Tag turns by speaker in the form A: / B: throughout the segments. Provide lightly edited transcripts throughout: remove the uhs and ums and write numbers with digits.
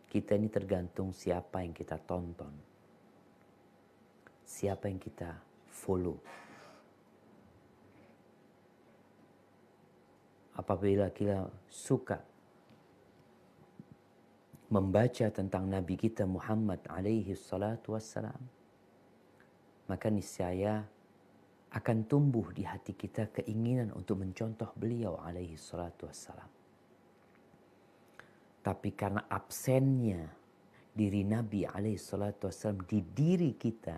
A: Kita ini tergantung siapa yang kita tonton, siapa yang kita follow. Apabila kita suka membaca tentang Nabi kita Muhammad alaihi salatu wassalam, maka niscaya akan tumbuh di hati kita keinginan untuk mencontoh beliau alaihi salatu wassalam. Tapi karena absennya diri Nabi alaihi salatu wassalam di diri kita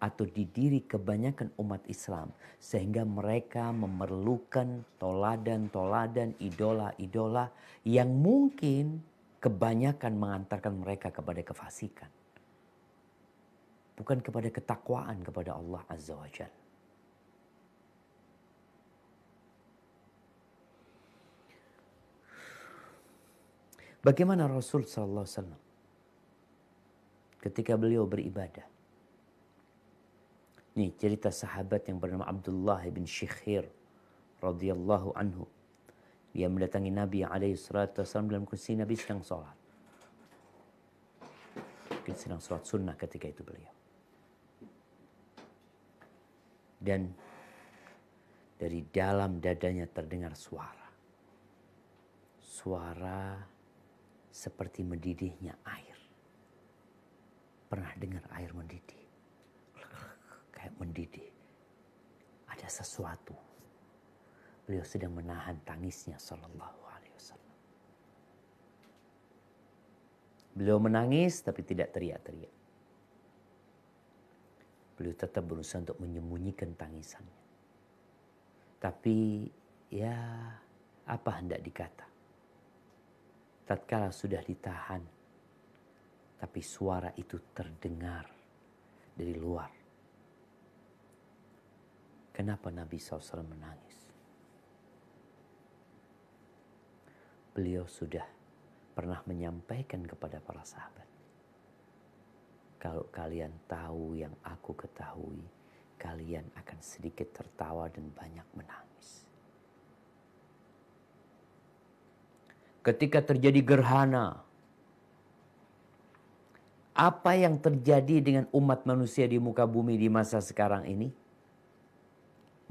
A: atau di diri kebanyakan umat Islam, sehingga mereka memerlukan toladan-toladan, idola-idola yang mungkin kebanyakan mengantarkan mereka kepada kefasikan, bukan kepada ketakwaan kepada Allah Azza wa Jalla. Bagaimana Rasul sallallahu alaihi wasallam ketika beliau beribadah? Nih cerita sahabat yang bernama Abdullah bin Syikhir radhiyallahu anhu. Dia mendatangi Nabi alaihi salatu wasallam dalam kondisi Nabi sedang sholat. Mungkin sedang sholat sunnah ketika itu beliau. Dan dari dalam dadanya terdengar suara. Suara seperti mendidihnya air. Pernah dengar air mendidih? Kayak mendidih. Ada sesuatu. Beliau sedang menahan tangisnya sallallahu alaihi wasallam. Beliau menangis tapi tidak teriak-teriak. Beliau tetap berusaha untuk menyembunyikan tangisannya. Tapi ya apa hendak dikata? Tatkala sudah ditahan, tapi suara itu terdengar dari luar. Kenapa Nabi SAW menangis? Beliau sudah pernah menyampaikan kepada para sahabat, kalau kalian tahu yang aku ketahui, kalian akan sedikit tertawa dan banyak menangis. Ketika terjadi gerhana, apa yang terjadi dengan umat manusia di muka bumi di masa sekarang ini?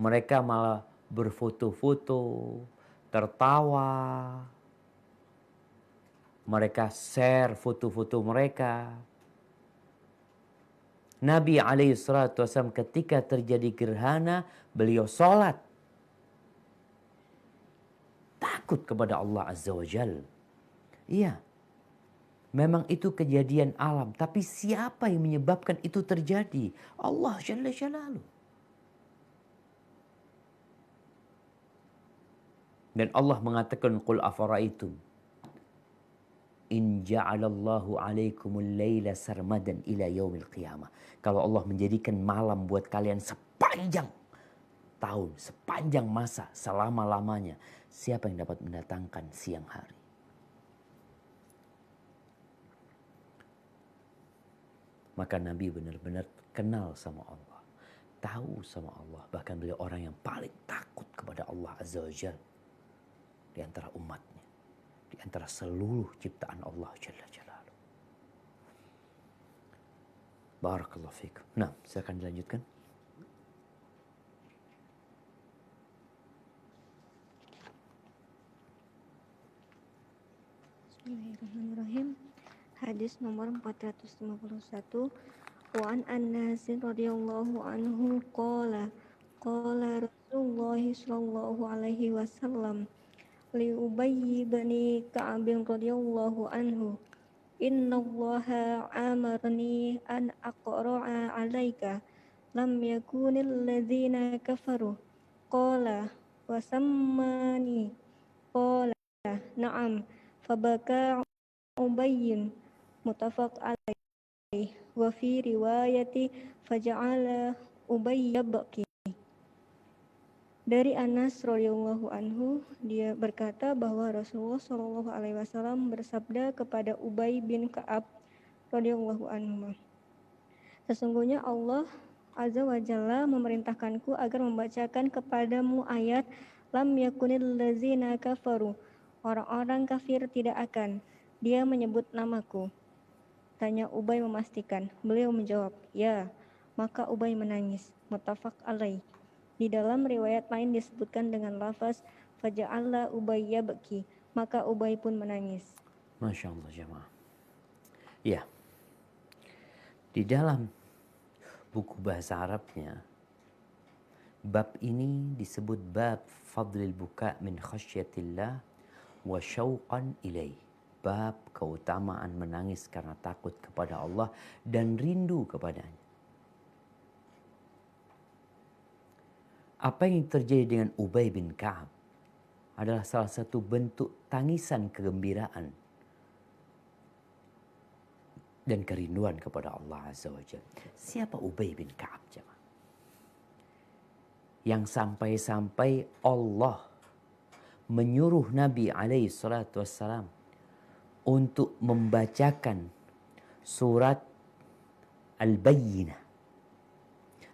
A: Mereka malah berfoto-foto, tertawa. Mereka share foto-foto mereka. Nabi SAW ketika terjadi gerhana, beliau sholat. Takut kepada Allah Azza wa Jal. Iya. Memang itu kejadian alam. Tapi siapa yang menyebabkan itu terjadi? Allah Jalla Jalaluh. Dan Allah mengatakan, Qul afara'aitum in ja'alallahu alaikumul layla sarmadan ila yaumil qiyamah. Kalau Allah menjadikan malam buat kalian sepanjang tahun, sepanjang masa, selama-lamanya, siapa yang dapat mendatangkan siang hari? Maka Nabi benar-benar kenal sama Allah, tahu sama Allah. Bahkan beliau orang yang paling takut kepada Allah Azza wa Jalla di antara umatnya, di antara seluruh ciptaan Allah Jalla Jalaluh. Barakallahu fikum. Nah, saya akan dilanjutkan.
B: Bismillahirrahmanirrahim. Hadis nomor 451. Wa an Anas radhiyallahu anhu qala Rasulullah sallallahu alaihi wasallam li Ubay bin Ka'ab radhiyallahu anhu, innallaha amarni an aqra'a 'alaika lam yakunil ladzina kafaru. Qala wa sammani. Qala na'am. Fabaka Ubayyin, muttafaq alaih. Wa fi riwayati faja'ala Ubay yabki. Dari Anas radhiyallahu anhu, dia berkata bahwa Rasulullah shallallahu alaihi wasallam bersabda kepada Ubay bin Ka'ab radhiyallahu anhu, sesungguhnya Allah Azza wa Jalla memerintahkanku agar membacakan kepadamu ayat lam yakunil ladzina kafaru, orang-orang kafir tidak akan, Dia menyebut namaku. Tanya Ubay memastikan. Beliau menjawab, ya. Maka Ubay menangis. Muttafaq alaih. Di dalam riwayat lain disebutkan dengan lafaz faja'alla Ubay yabki. Maka Ubay pun menangis.
A: Masya Allah jemaah. Ya, di dalam buku bahasa Arabnya, bab ini disebut bab fadlil buka min khasyatillah wa syauqan ilaih. Bab keutamaan menangis karena takut kepada Allah dan rindu kepadanya. Apa yang terjadi dengan Ubay bin Ka'ab adalah salah satu bentuk tangisan kegembiraan dan kerinduan kepada Allah Azza wa Jalla. Siapa Ubay bin Ka'ab, jemaah? Yang sampai-sampai Allah menyuruh Nabi alaihi salatu wassalam untuk membacakan surat Al-Bayyinah.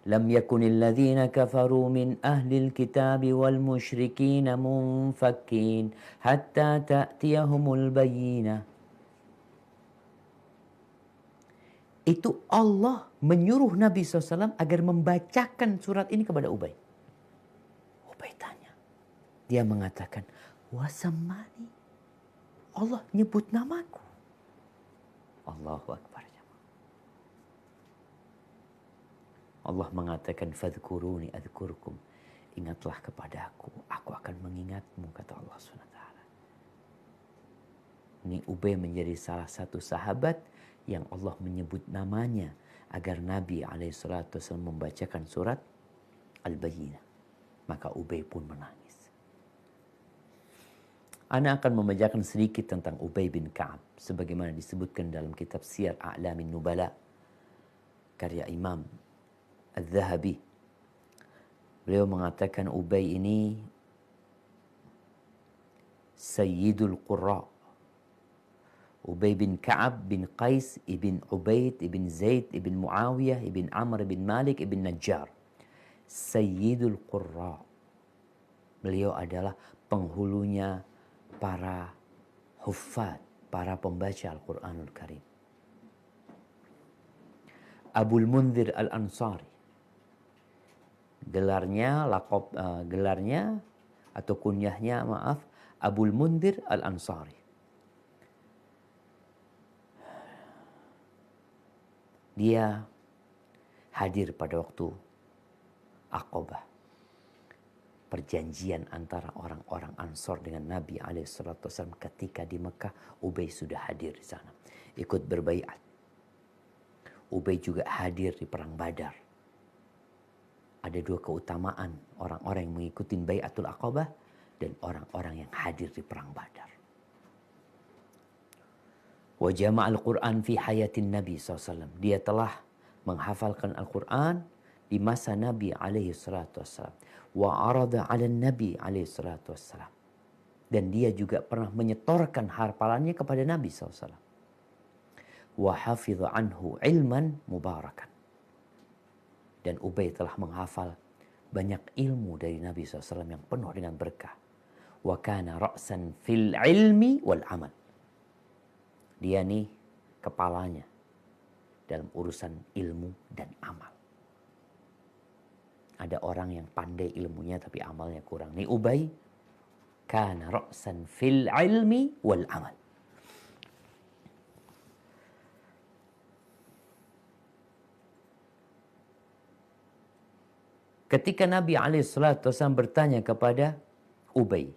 A: Lam yakunil ladzina kafaru min ahlil kitab wal musyrikin munfakkin hatta ta'tiyahumul bayyinah. Itu Allah menyuruh Nabi SAW agar membacakan surat ini kepada Ubay. Ubay tanya. Dia mengatakan, wasamani. Allah nyebut namaku. Allahu Akbar. Allah mengatakan, fadhkuruni adhkurkum. Ingatlah kepadaku, aku akan mengingatmu, kata Allah SWT. Ini Ubay menjadi salah satu sahabat yang Allah menyebut namanya agar Nabi SAW membacakan surat Al-Bayyinah. Maka Ubay pun menangis. Ana akan membacakan sedikit tentang Ubay bin Ka'ab sebagaimana disebutkan dalam kitab Siyar A'lamin Nubala karya Imam Al-Zahabi. Beliau mengatakan Ubay ini Sayyidul Qurra. Ubay bin Ka'ab bin Qais ibn Ubaid ibn Zaid ibn Muawiyah ibn Amr ibn Malik ibn Najjar. Sayyidul Qurra. Beliau adalah penghulunya para huffaz, para pembaca Al-Quranul Karim. Abul Munzir Al-Ansari. Gelarnya atau kunyahnya Abul Munzir Al-Ansari. Dia hadir pada waktu Aqabah. Perjanjian antara orang-orang Ansor dengan Nabi SAW ketika di Mekah. Ubay sudah hadir di sana. Ikut berbaiat. Ubay juga hadir di Perang Badar. Ada dua keutamaan orang-orang yang mengikuti Baiatul Aqabah dan orang-orang yang hadir di Perang Badar. Wa jama'al Qur'an fi hayatin Nabi SAW. Dia telah menghafalkan Al-Quran di masa Nabi SAW. Wa arada ala Nabi SAW. Dan dia juga pernah menyetorkan hafalannya kepada Nabi SAW. Wa hafidha anhu ilman mubarakan. Dan Ubay telah menghafal banyak ilmu dari Nabi SAW yang penuh dengan berkah. Wa kana ra'san fil ilmi wal amal. Dia nih kepalanya dalam urusan ilmu dan amal. Ada orang yang pandai ilmunya tapi amalnya kurang. Nih Ubay kana ra'san fil ilmi wal amal. Ketika Nabi SAW bertanya kepada Ubay.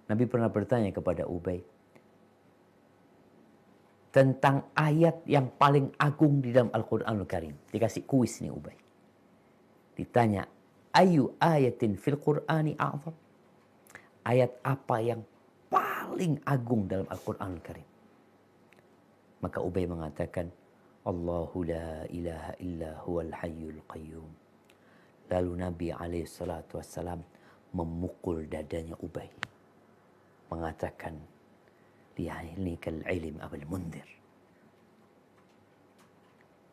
A: Nabi pernah bertanya kepada Ubay tentang ayat yang paling agung di dalam Al-Quranul Karim. Dikasih kuis nih Ubay. Ditanya, ayu ayatin fil Qur'ani a'zam? Ayat apa yang paling agung dalam Al-Quranul Karim? Maka Ubay mengatakan, Allahu la ilaha illa huwal hayyul qayyum. Lalu Nabi SAW memukul dadanya Ubay. Mengatakan, li'ilmikal ilm Abul Munzir.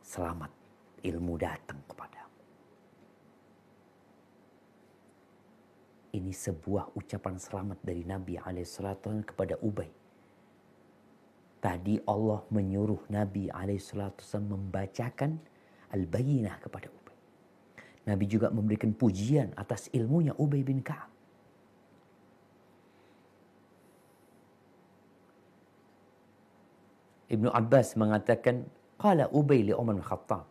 A: Selamat, ilmu datang kepadamu. Ini sebuah ucapan selamat dari Nabi SAW kepada Ubay. Tadi Allah menyuruh Nabi SAW membacakan Al-Bayyinah kepada Ubay. Nabi juga memberikan pujian atas ilmunya Ubay bin Ka'ab. Ibnu Abbas mengatakan, qala Ubay li Umar bin Khattab.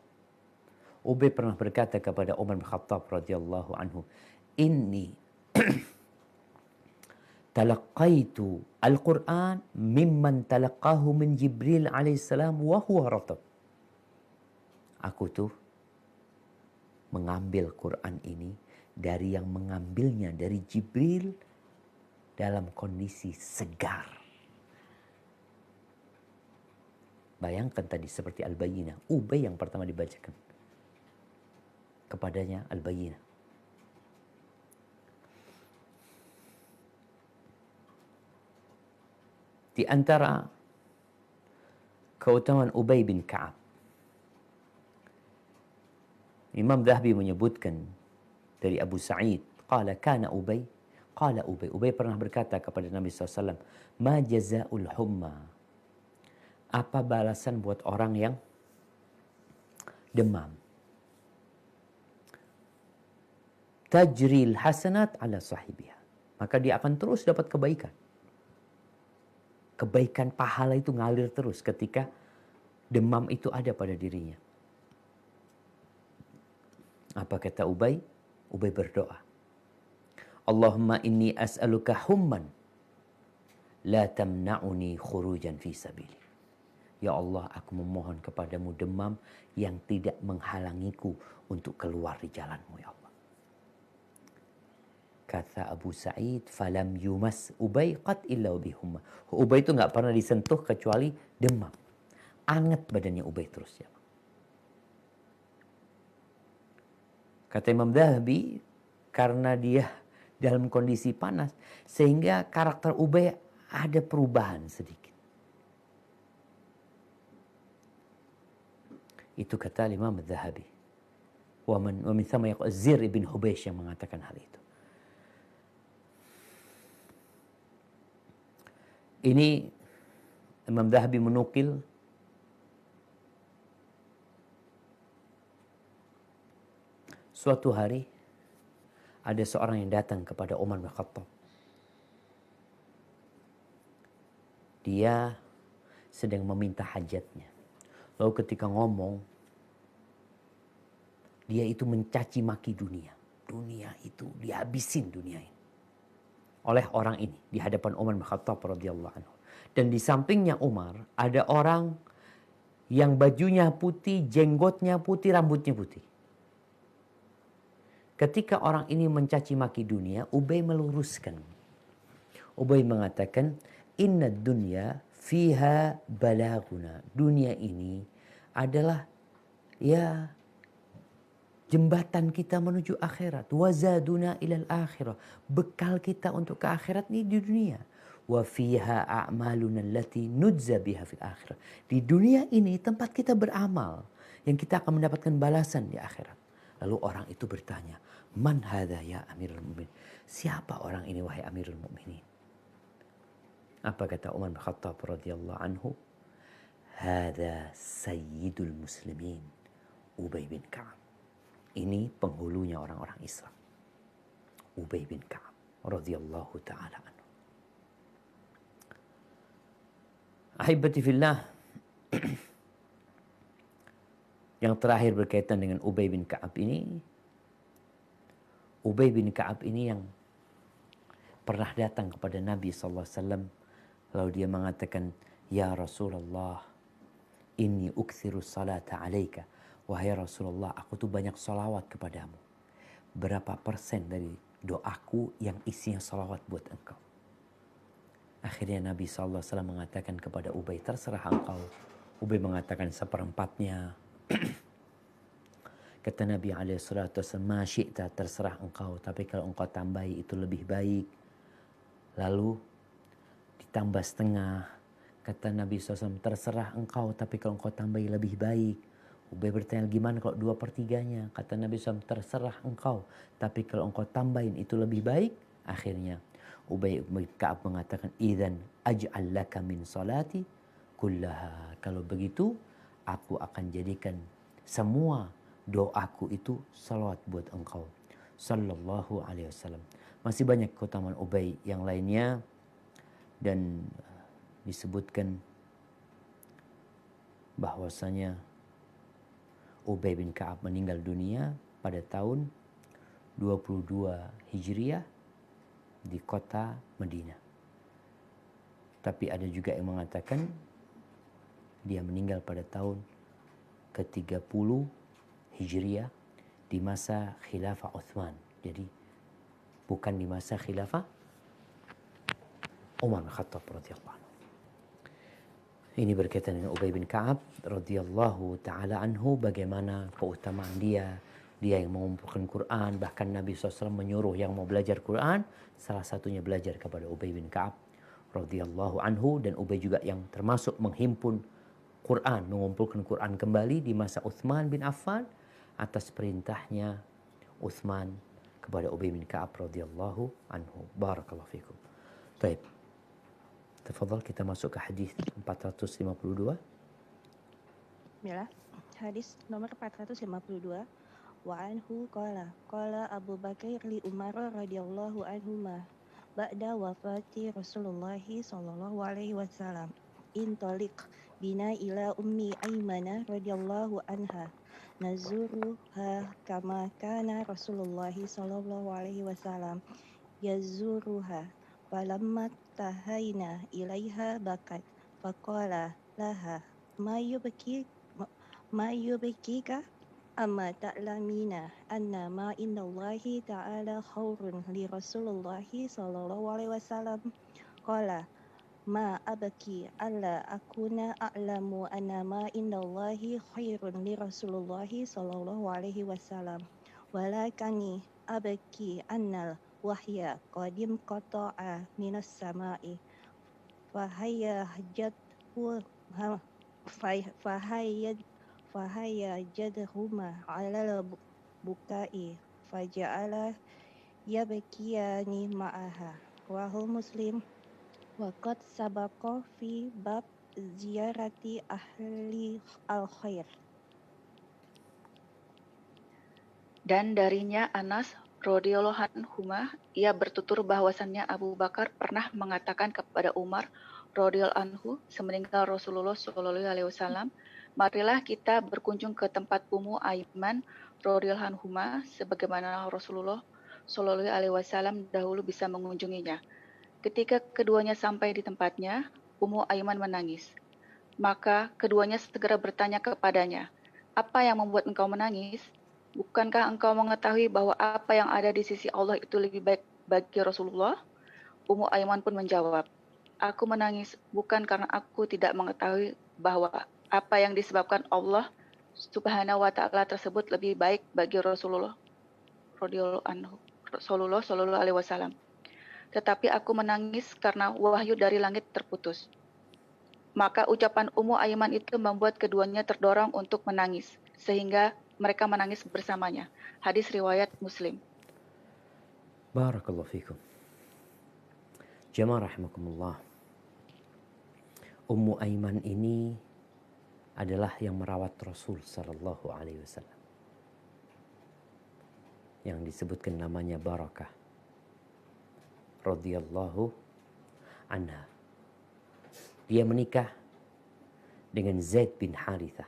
A: Ubay pernah berkata kepada Umar bin Khattab radhiyallahu anhu, "Inni talaqaitu al-Qur'an mimman talaqahu min Jibril alaihissalam wa huwa ratab." Aku tuh mengambil Quran ini dari yang mengambilnya dari Jibril dalam kondisi segar. Bayangkan tadi seperti Al-Bayyinah. Ubay yang pertama dibacakan kepadanya Al-Bayyinah. Di antara keutamaan Ubay bin Ka'ab, Imam Dhahabi menyebutkan dari Abu Sa'id, qala kana Ubay, qala Ubay. Ubay pernah berkata kepada Nabi SAW, ma jazaul humma. Apa balasan buat orang yang demam? Tajril hasanat ala sahibiha. Maka dia akan terus dapat kebaikan. Kebaikan pahala itu ngalir terus ketika demam itu ada pada dirinya. Apa kata Ubay? Ubay berdoa. Allahumma inni as'aluka humman la tamna'uni khurujan fi sabili. Ya Allah, aku memohon kepadamu demam yang tidak menghalangiku untuk keluar di jalanmu, ya Allah. Kata Abu Sa'id, falam yumas Ubay qat illa bihumma. Ubay itu nggak pernah disentuh kecuali demam. Anget badannya Ubay terus, ya. Kata Imam Dhahabi, karena dia dalam kondisi panas, sehingga karakter Ubay ada perubahan sedikit. Itu kata Imam Dhahabi. Wa min thama yaqul Zir ibn Hubaysh yang mengatakan hal itu. Ini Imam Dhahabi menukil suatu hari ada seorang yang datang kepada Umar bin Khattab. Dia sedang meminta hajatnya. Lalu ketika ngomong, dia itu mencaci maki dunia. Dunia itu dihabisin dunia ini. Oleh orang ini di hadapan Umar bin Khattab radhiyallahu anhu. Dan di sampingnya Umar ada orang yang bajunya putih, jenggotnya putih, rambutnya putih. Ketika orang ini mencaci maki dunia, Ubay meluruskan. Ubay mengatakan, inna dunya fiha balaguna. Dunia ini adalah ya jembatan kita menuju akhirat. Wazaduna ilal akhirah. Bekal kita untuk ke akhirat ini di dunia. Wa fiha a'maluna allati nujza biha fil akhirah. Di dunia ini tempat kita beramal yang kita akan mendapatkan balasan di akhirat. Lalu orang itu bertanya, man hadha ya Amirul Mu'minin? Siapa orang ini wahai Amirul Mu'minin? Apa kata Umar bin Khattab radhiyallahu anhu? Hadha sayyidul muslimin, Ubay bin Ka'ab. Ini penghulunya orang-orang Islam. Ubay bin Ka'ab radhiyallahu ta'ala anhu. Ahibati fillah. Yang terakhir berkaitan dengan Ubay bin Ka'ab ini. Ubay bin Ka'ab ini yang pernah datang kepada Nabi SAW. Lalu dia mengatakan, ya Rasulullah, inni ukthiru salata alaika. Wahai Rasulullah, aku tuh banyak salawat kepadamu. Berapa persen dari doaku yang isinya salawat buat engkau? Akhirnya Nabi SAW mengatakan kepada Ubay, terserah engkau. Ubay mengatakan seperempatnya. Kata Nabi SAW, ma syi'ta, terserah engkau. Tapi kalau engkau tambahi itu lebih baik. Lalu ditambah setengah. Kata Nabi SAW, terserah engkau. Tapi kalau engkau tambahi lebih baik. Ubay bertanya, gimana kalau 2/3? Kata Nabi SAW, terserah engkau. Tapi kalau engkau tambahin itu lebih baik. Akhirnya Ubay bin Ka'ab mengatakan, idzan aj'al laka min salati kullaha. Kalau begitu, aku akan jadikan semua doaku itu salawat buat engkau. Sallallahu alaihi wasallam. Masih banyak keutamaan Ubay yang lainnya, dan disebutkan bahwasanya Ubay bin Ka'ab meninggal dunia pada tahun 22 Hijriah di kota Madinah. Tapi ada juga yang mengatakan dia meninggal pada tahun ke-30 Hijriah di masa khilafah Uthman. Jadi bukan di masa khilafah Umar bin Khattab radhiyallahu anhu. Ini berkaitan dengan Ubay bin Ka'ab radhiyallahu taala anhu, bagaimana keutamaan dia yang mengumpulkan Quran. Bahkan Nabi SAW menyuruh yang mau belajar Quran, salah satunya belajar kepada Ubay bin Ka'ab radhiyallahu anhu. Dan Ubay juga yang termasuk menghimpun Quran, mengumpulkan Quran kembali di masa Uthman bin Affan atas perintahnya Uthman kepada Ubay bin Ka'ab radhiyallahu anhu. Barakallahu fikum. Baik. Tafadhal, kita masuk ke hadis 452.
C: Bismillah. Hadis nomor 452. Wa anhu qala Abu Bakar li Umar radhiyallahu anhuma ba'da wafati Rasulullah sallallahu alaihi wasallam, intaliq bina ila ummi Aymana radhiyallahu anha nazuruha kama kana Rasulullah sallallahu alaihi wasallam yazuruha. Falamma tahayna ilaiha bakat faqala laha ma yubkika amma ta'lamina anna ma innallahi ta'ala khairun li Rasulillahi sallallahu alaihi wasallam. Qala ma abaki alla akuna a'lamu anna ma innallahi khairun li Rasulillahi sallallahu alaihi wasallam, walakani abaki annal wahya qadim qata'a minas sama'i fahayajadhuma ala bukai faja'ala yabkiyani ma'aha. Wahul Muslim. Waqad sabaqa fi bab ziyarati ahli al-khair.
D: Dan darinya Anas radhiyallahu anhuma, ia bertutur bahwasannya Abu Bakar pernah mengatakan kepada Umar radhiyallahu anhu semeninggal Rasulullah sallallahu alaihi wasallam, marilah kita berkunjung ke tempat Ummu Aiman radhiyallahu anhuma sebagaimana Rasulullah sallallahu alaihi wasallam dahulu bisa mengunjunginya. Ketika keduanya sampai di tempatnya, Ummu Aiman menangis. Maka keduanya segera bertanya kepadanya, "Apa yang membuat engkau menangis? Bukankah engkau mengetahui bahwa apa yang ada di sisi Allah itu lebih baik bagi Rasulullah?" Ummu Aiman pun menjawab, "Aku menangis bukan karena aku tidak mengetahui bahwa apa yang disebabkan Allah Subhanahu wa taala tersebut lebih baik bagi Rasulullah radhiyallahu anhu, Rasulullah sallallahu alaihi wasallam. Tetapi aku menangis karena wahyu dari langit terputus." Maka ucapan Ummu Aiman itu membuat keduanya terdorong untuk menangis, sehingga mereka menangis bersamanya. Hadis riwayat Muslim.
A: Barakallahu fikum. Jamaah rahimakumullah. Ummu Aiman ini adalah yang merawat Rasul sallallahu alaihi wasallam, yang disebutkan namanya Barakah radhiyallahu anha. Dia menikah dengan Zaid bin Harithah,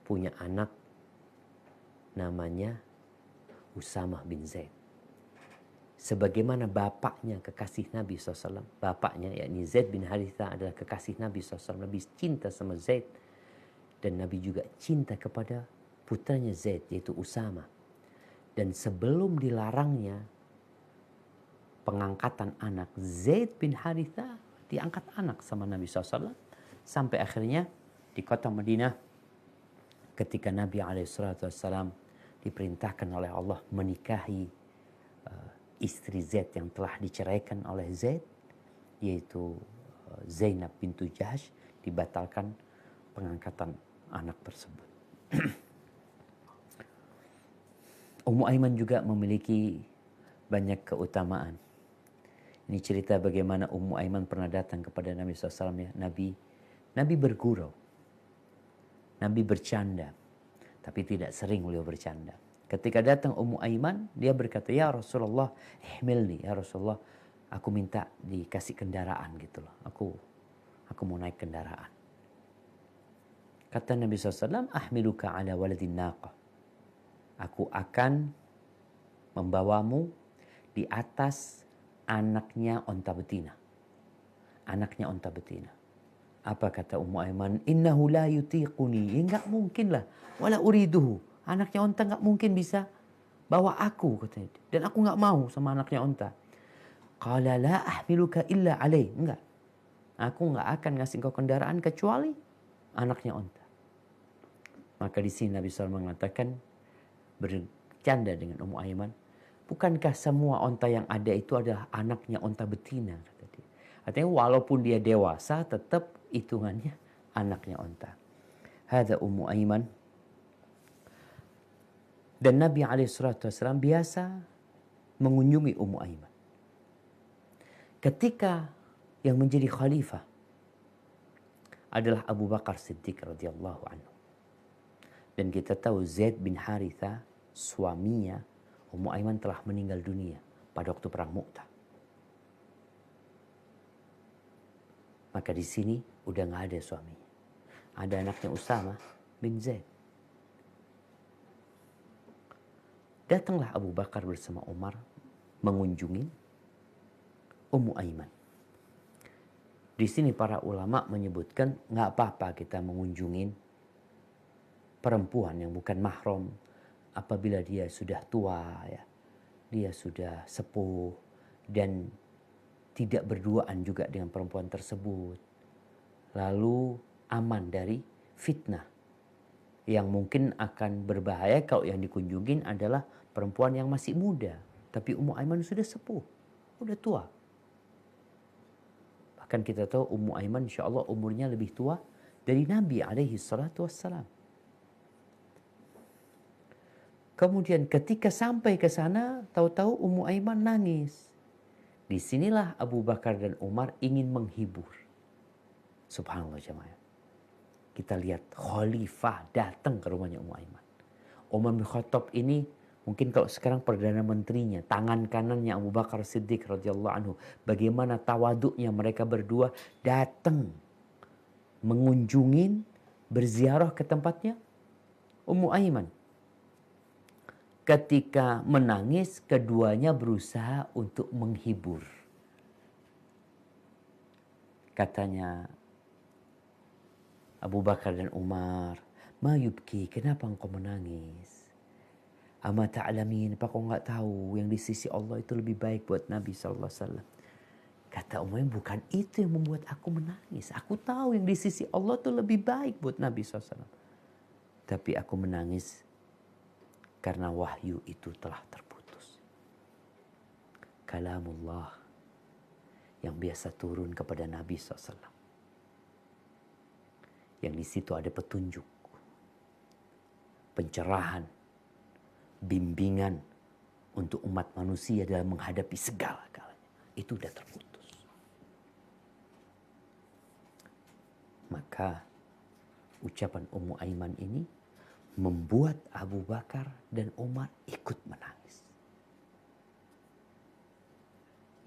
A: punya anak namanya Usamah bin Zaid. Sebagaimana bapaknya kekasih Nabi SAW, bapaknya yakni Zaid bin Harithah adalah kekasih Nabi SAW. Nabi cinta sama Zaid, dan Nabi juga cinta kepada putranya Zaid yaitu Usamah. Dan sebelum dilarangnya pengangkatan anak, Zaid bin Harithah diangkat anak sama Nabi SAW, sampai akhirnya di kota Madinah ketika Nabi SAW diperintahkan oleh Allah menikahi istri Zaid yang telah diceraikan oleh Zaid, yaitu Zainab bintu Jahsh, dibatalkan pengangkatan anak tersebut. Ummu Aiman juga memiliki banyak keutamaan. Ini cerita bagaimana Ummu Aiman pernah datang kepada Nabi SAW ya. Nabi bergurau. Nabi bercanda. Tapi tidak sering beliau bercanda. Ketika datang Ummu Aiman, dia berkata, ya Rasulullah, ihmilni. Ya Rasulullah, aku minta dikasih kendaraan gitu loh. Aku mau naik kendaraan. Kata Nabi SAW, ahmiluka ala waladin naqah. Aku akan membawamu di atas anaknya onta betina. Anaknya onta betina. Apa kata Ummu Aiman? Innahu la yutiquni. Ya enggak mungkin lah. Wala uriduhu. Anaknya onta enggak mungkin bisa bawa aku, katanya. Dan aku enggak mau sama anaknya onta. Qala la ahmiluka illa alaih. Enggak. Aku enggak akan ngasih kau kendaraan kecuali anaknya onta. Maka di sini Nabi SAW mengatakan, bercanda dengan Ummu Aiman, bukankah semua onta yang ada itu adalah anaknya onta betina? Kata dia. Artinya walaupun dia dewasa, tetap hitungannya anaknya onta. Hadza Ummu Aiman. Dan Nabi SAW biasa mengunjungi Ummu Aiman. Ketika yang menjadi khalifah adalah Abu Bakar Siddiq radhiyallahu anhu. Dan kita tahu Zaid bin Haritha, suaminya Ummu Aiman, telah meninggal dunia pada waktu perang Mu'tah. Maka di sini udah nggak ada suaminya. Ada anaknya Usama bin Zaid. Datanglah Abu Bakar bersama Umar mengunjungi Ummu Aiman. Di sini para ulama menyebutkan nggak apa-apa kita mengunjungi perempuan yang bukan mahram apabila dia sudah tua, ya, dia sudah sepuh dan tidak berduaan juga dengan perempuan tersebut, lalu aman dari fitnah yang mungkin akan berbahaya kalau yang dikunjungin adalah perempuan yang masih muda, tapi Ummu Aiman sudah sepuh, sudah tua. Bahkan kita tahu Ummu Aiman insya Allah umurnya lebih tua dari Nabi alaihi salatu wassalam. Kemudian ketika sampai ke sana, tahu-tahu Ummu Aiman nangis. Disinilah Abu Bakar dan Umar ingin menghibur. Subhanallah jemaah. Kita lihat khalifah datang ke rumahnya Ummu Aiman. Umar bin Khattab ini mungkin kalau sekarang Perdana Menterinya, tangan kanannya Abu Bakar Siddiq radhiyallahu anhu. Bagaimana tawaduknya mereka berdua datang mengunjungin, berziarah ke tempatnya Ummu Aiman. Ketika menangis, keduanya berusaha untuk menghibur. Katanya Abu Bakar dan Umar, "Ma yubki, kenapa engkau menangis? Ama ta'lamin, apa kau enggak tahu yang di sisi Allah itu lebih baik buat Nabi sallallahu alaihi wasallam?" Kata Umar, bukan itu yang membuat aku menangis. Aku tahu yang di sisi Allah itu lebih baik buat Nabi sallallahu alaihi wasallam. Tapi aku menangis karena wahyu itu telah terputus. Kalamullah yang biasa turun kepada Nabi SAW. Yang di situ ada petunjuk, pencerahan, bimbingan untuk umat manusia dalam menghadapi segala-galanya. Itu sudah terputus. Maka ucapan Ummu Aiman ini membuat Abu Bakar dan Umar ikut menangis.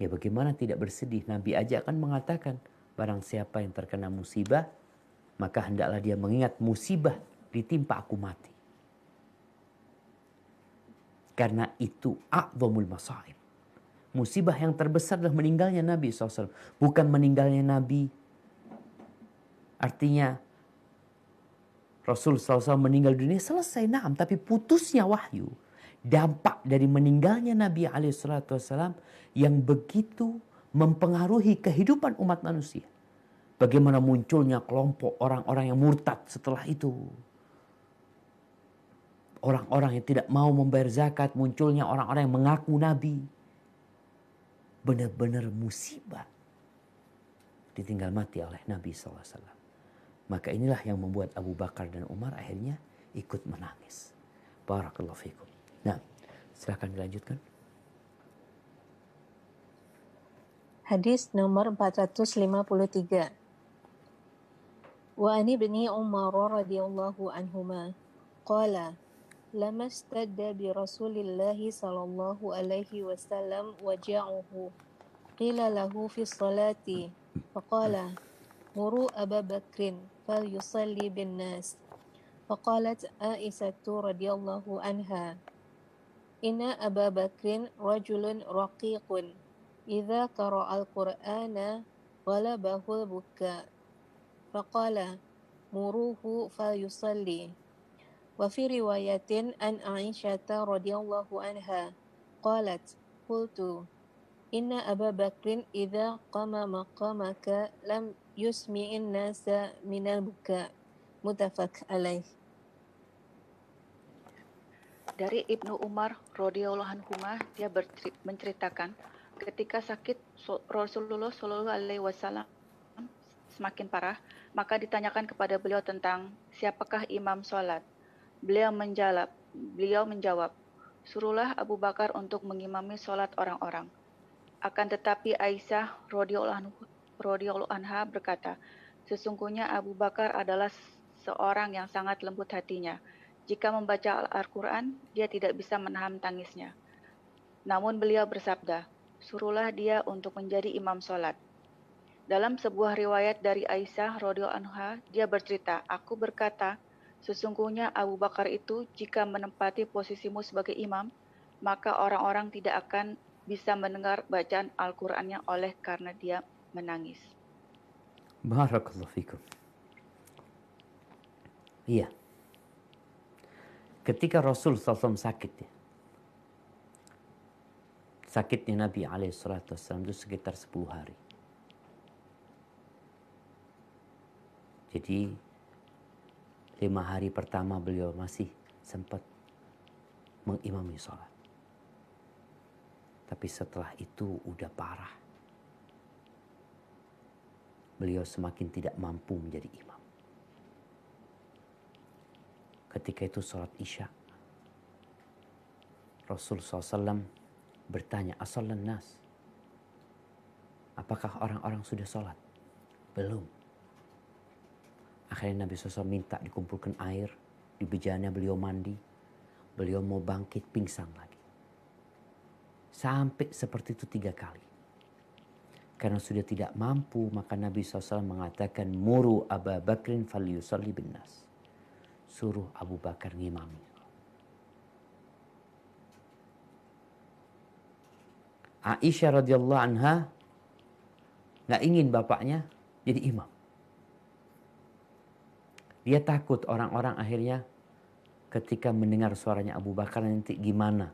A: Ya bagaimana tidak bersedih? Nabi aja akan mengatakan, barang siapa yang terkena musibah, maka hendaklah dia mengingat musibah ditimpa aku mati. Karena itu a'zamul masaib. Musibah yang terbesar adalah meninggalnya Nabi SAW. Bukan meninggalnya Nabi. Artinya Rasul SAW meninggal dunia selesai, naam, tapi putusnya wahyu. Dampak dari meninggalnya Nabi SAW yang begitu mempengaruhi kehidupan umat manusia. Bagaimana munculnya kelompok orang-orang yang murtad setelah itu. Orang-orang yang tidak mau membayar zakat, munculnya orang-orang yang mengaku Nabi. Benar-benar musibah ditinggal mati oleh Nabi SAW. Maka inilah yang membuat Abu Bakar dan Umar akhirnya ikut menangis. Barakallahu fikum. Nah, silakan dilanjutkan.
E: Hadis nomor 453. Wa an ibni Umar radhiyallahu anhuma qala lama istadda bi Rasulillah sallallahu alaihi wasallam waja'uhu qila lahu fi salati faqala muru Aba Bakrin falyusalli bin nas faqalat Aisyatu radhiyallahu anha inna Aba Bakrin rajulun raqiqun idza qara'al Qur'ana ghalabahul buka faqala muruhu falyusalli wa fi riwayatin an Aisyata radhiyallahu anha qalat qultu inna Aba Bakrin idza qama maqamaka lam yusmi'in nasa minal buka muttafaq alaih.
D: Dari Ibnu Umar radhiyallahu anhuma, dia menceritakan ketika sakit Rasulullah Shallallahu alaihi wasallam semakin parah, maka ditanyakan kepada beliau tentang siapakah imam sholat. Beliau menjawab, suruhlah Abu Bakar untuk mengimami sholat orang-orang. Akan tetapi Aisyah radhiyallahu anha berkata, sesungguhnya Abu Bakar adalah seorang yang sangat lembut hatinya. Jika membaca Al-Quran, dia tidak bisa menahan tangisnya. Namun beliau bersabda, suruhlah dia untuk menjadi imam sholat. Dalam sebuah riwayat dari Aisyah radhiyallahu anha, dia bercerita, aku berkata, sesungguhnya Abu Bakar itu jika menempati posisimu sebagai imam, maka orang-orang tidak akan bisa mendengar bacaan Al-Qur'annya oleh karena dia menangis.
A: Barakallahu fikum. Iya. Ketika Rasul SAW sakit ya. Sakitnya Nabi SAW itu sekitar 10 hari. Jadi 5 hari pertama beliau masih sempat mengimami sholat. Tapi setelah itu udah parah. Beliau semakin tidak mampu menjadi imam. Ketika itu sholat Isya. Rasul SAW bertanya, asallan nas? Apakah orang-orang sudah sholat? Belum. Akhirnya Nabi SAW minta dikumpulkan air. Di bejana beliau mandi. Beliau mau bangkit pingsan lagi. Sampai seperti itu 3 kali. Karena sudah tidak mampu, maka Nabi SAW mengatakan, muru Aba Bakrin falyusalli bin nas. Suruh Abu Bakar ngimami. Aisyah radhiyallahu anha nggak ingin bapaknya jadi imam. Dia takut orang-orang akhirnya ketika mendengar suaranya Abu Bakar nanti gimana?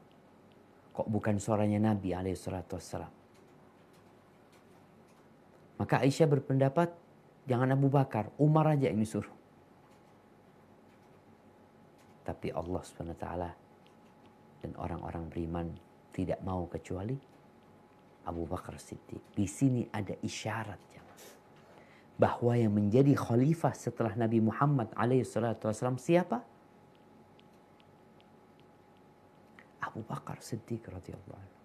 A: Kok bukan suaranya Nabi alaihissalam. Maka Aisyah berpendapat jangan Abu Bakar, Umar aja yang disuruh. Tapi Allah SWT dan orang-orang beriman tidak mau kecuali Abu Bakar Siddiq. Di sini ada isyarat bahwa yang menjadi khalifah setelah Nabi Muhammad SAW siapa? Abu Bakar Siddiq radhiyallahu anhu.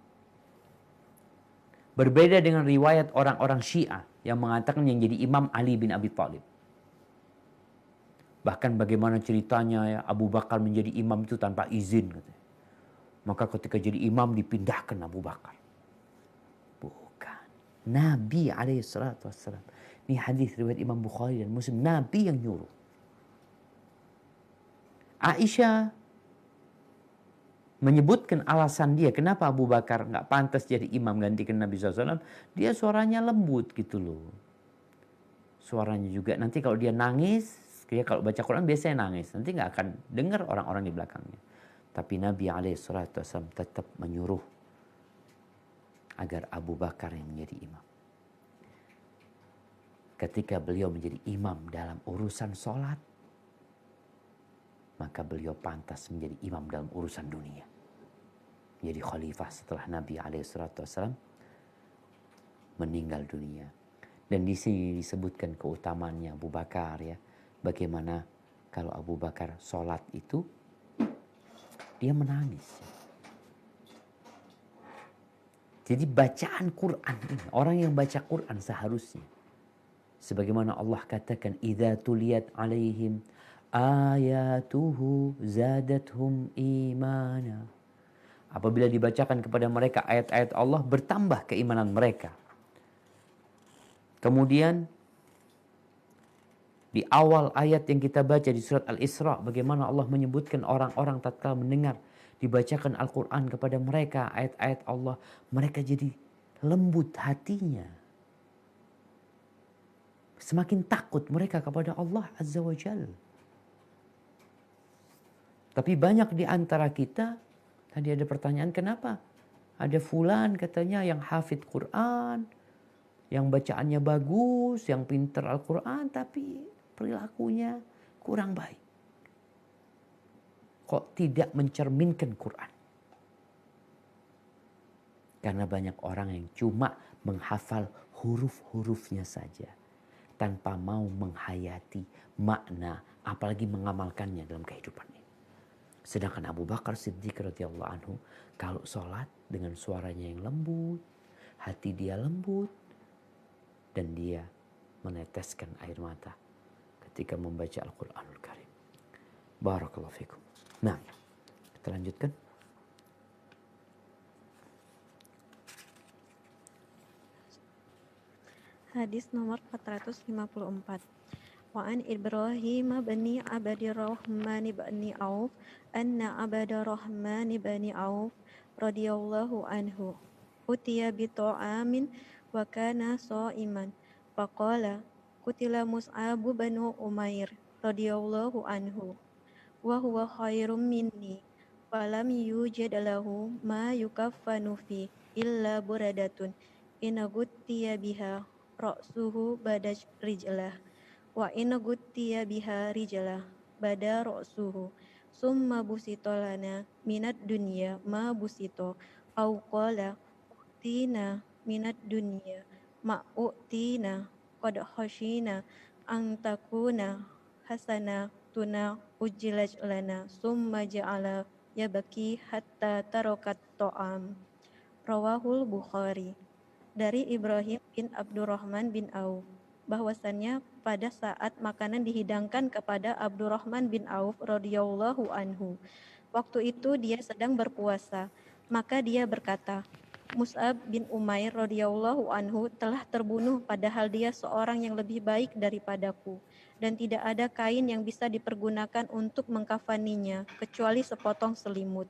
A: Berbeda dengan riwayat orang-orang Syiah yang mengatakan yang jadi imam Ali bin Abi Thalib. Bahkan bagaimana ceritanya ya, Abu Bakar menjadi imam itu tanpa izin. Katanya. Maka ketika jadi imam dipindahkan Abu Bakar. Bukan. Nabi SAW. Ini hadis riwayat Imam Bukhari dan Muslim. Nabi yang nyuruh. Aisyah menyebutkan alasan dia. Kenapa Abu Bakar nggak pantas jadi imam gantikan Nabi SAW. Dia suaranya lembut gitu loh. Suaranya juga nanti kalau dia nangis. Dia kalau baca Quran biasanya nangis. Nanti nggak akan dengar orang-orang di belakangnya. Tapi Nabi SAW tetap menyuruh agar Abu Bakar yang menjadi imam. Ketika beliau menjadi imam dalam urusan sholat, maka beliau pantas menjadi imam dalam urusan dunia. Jadi khalifah setelah Nabi SAW meninggal dunia. Dan di sini disebutkan keutamaannya Abu Bakar ya. Bagaimana kalau Abu Bakar sholat itu, dia menangis. Jadi bacaan Quran ini, orang yang baca Quran seharusnya, sebagaimana Allah katakan, idza tuliyat alaihim ayatuhu zadathum imana. Apabila dibacakan kepada mereka ayat-ayat Allah, bertambah keimanan mereka. Kemudian di awal ayat yang kita baca di surat Al-Isra, bagaimana Allah menyebutkan orang-orang tatkala mendengar dibacakan Al-Quran kepada mereka, ayat-ayat Allah, mereka jadi lembut hatinya. Semakin takut mereka kepada Allah Azza wa Jalla. Tapi banyak di antara kita, tadi ada pertanyaan, kenapa? Ada fulan katanya yang hafid Quran, yang bacaannya bagus, yang pintar Al-Quran, tapi perilakunya kurang baik. Kok tidak mencerminkan Quran? Karena banyak orang yang cuma menghafal huruf-hurufnya saja, tanpa mau menghayati makna, apalagi mengamalkannya dalam kehidupan ini. Sedangkan Abu Bakar Siddiq radhiyallahu anhu, kalau sholat dengan suaranya yang lembut, hati dia lembut, dan dia meneteskan air mata ketika membaca Al-Quranul Karim. Barakallahu fikum. Nah, kita lanjutkan.
B: Hadis nomor 454. Wa an Ibrahim bin Abdirrahman bin Auf anna Abdirrahman bin Auf radhiyallahu anhu utiya bi ta'amin wa kana sha'iman faqala qutila Mus'ab bin Umair radhiyallahu anhu wa huwa khairum minni falam yujad lahu ma yukaffanu fi illa buradatun inaguttiya biha ra'suhu badaj rijlah wa inaguttiya biha rijlah bada ra'suhu summa busito lana minad dunya ma busito au qala utina minad dunya ma utina qad khashina ang takuna hasana tuna ujilaj lana summa ja'ala yabaki hatta tarokat to'am. Rawahul Bukhari. Dari Ibrahim bin Abdurrahman bin Auf, bahwasannya pada saat makanan dihidangkan kepada Abdurrahman bin Auf radhiyallahu anhu, waktu itu dia sedang berpuasa, maka dia berkata, Mus'ab bin Umair radhiyallahu anhu telah terbunuh padahal dia seorang yang lebih baik daripadaku, dan tidak ada kain yang bisa dipergunakan untuk mengkafaninya kecuali sepotong selimut.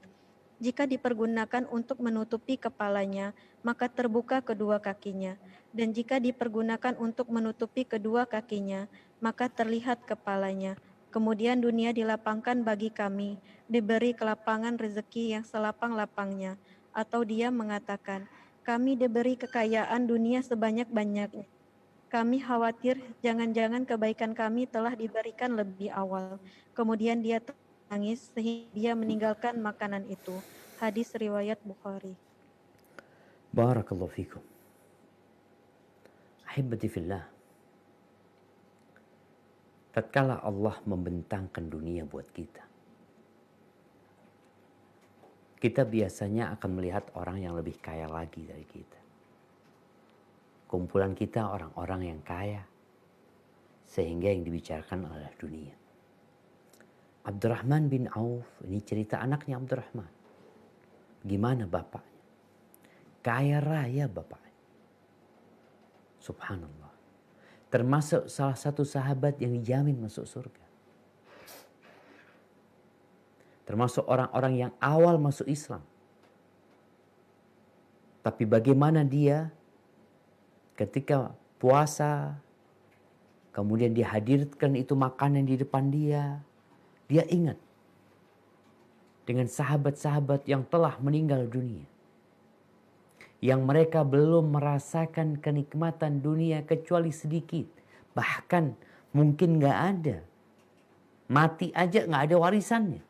B: Jika dipergunakan untuk menutupi kepalanya, maka terbuka kedua kakinya, dan jika dipergunakan untuk menutupi kedua kakinya, maka terlihat kepalanya. Kemudian dunia dilapangkan bagi kami, diberi kelapangan rezeki yang selapang-lapangnya. Atau dia mengatakan, kami diberi kekayaan dunia sebanyak-banyaknya. Kami khawatir jangan-jangan kebaikan kami telah diberikan lebih awal. Kemudian dia tangis sehingga dia meninggalkan makanan itu. Hadis riwayat Bukhari.
A: Barakallahu fikum. Ahibati fillah. Tatkala Allah membentangkan dunia buat kita, kita biasanya akan melihat orang yang lebih kaya lagi dari kita. Kumpulan kita orang-orang yang kaya, sehingga yang dibicarakan adalah dunia. Abdurrahman bin Auf, ini cerita anaknya Abdurrahman. Gimana bapaknya? Kaya raya bapaknya. Subhanallah. Termasuk salah satu sahabat yang dijamin masuk surga. Termasuk orang-orang yang awal masuk Islam. Tapi bagaimana dia ketika puasa, kemudian dihadirkan itu makanan di depan dia, dia ingat dengan sahabat-sahabat yang telah meninggal dunia, yang mereka belum merasakan kenikmatan dunia kecuali sedikit, bahkan mungkin gak ada, mati aja gak ada warisannya.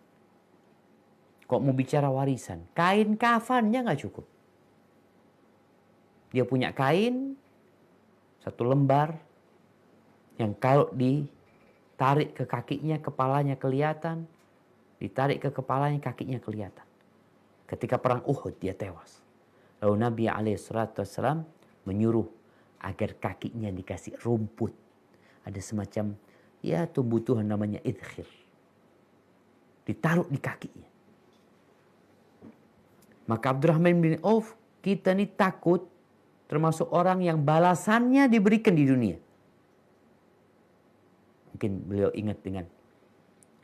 A: Kok mau bicara warisan? Kain kafannya gak cukup. Dia punya kain satu lembar yang kalau ditarik ke kakinya, kepalanya kelihatan. Ditarik ke kepalanya, kakinya kelihatan. Ketika perang Uhud dia tewas. Lalu Nabi SAW menyuruh agar kakinya dikasih rumput. Ada semacam ya tumbuhan namanya idkhir. Ditaruh di kakinya. Maka Abdurrahman bin Auf, kita ini takut termasuk orang yang balasannya diberikan di dunia. Mungkin beliau ingat dengan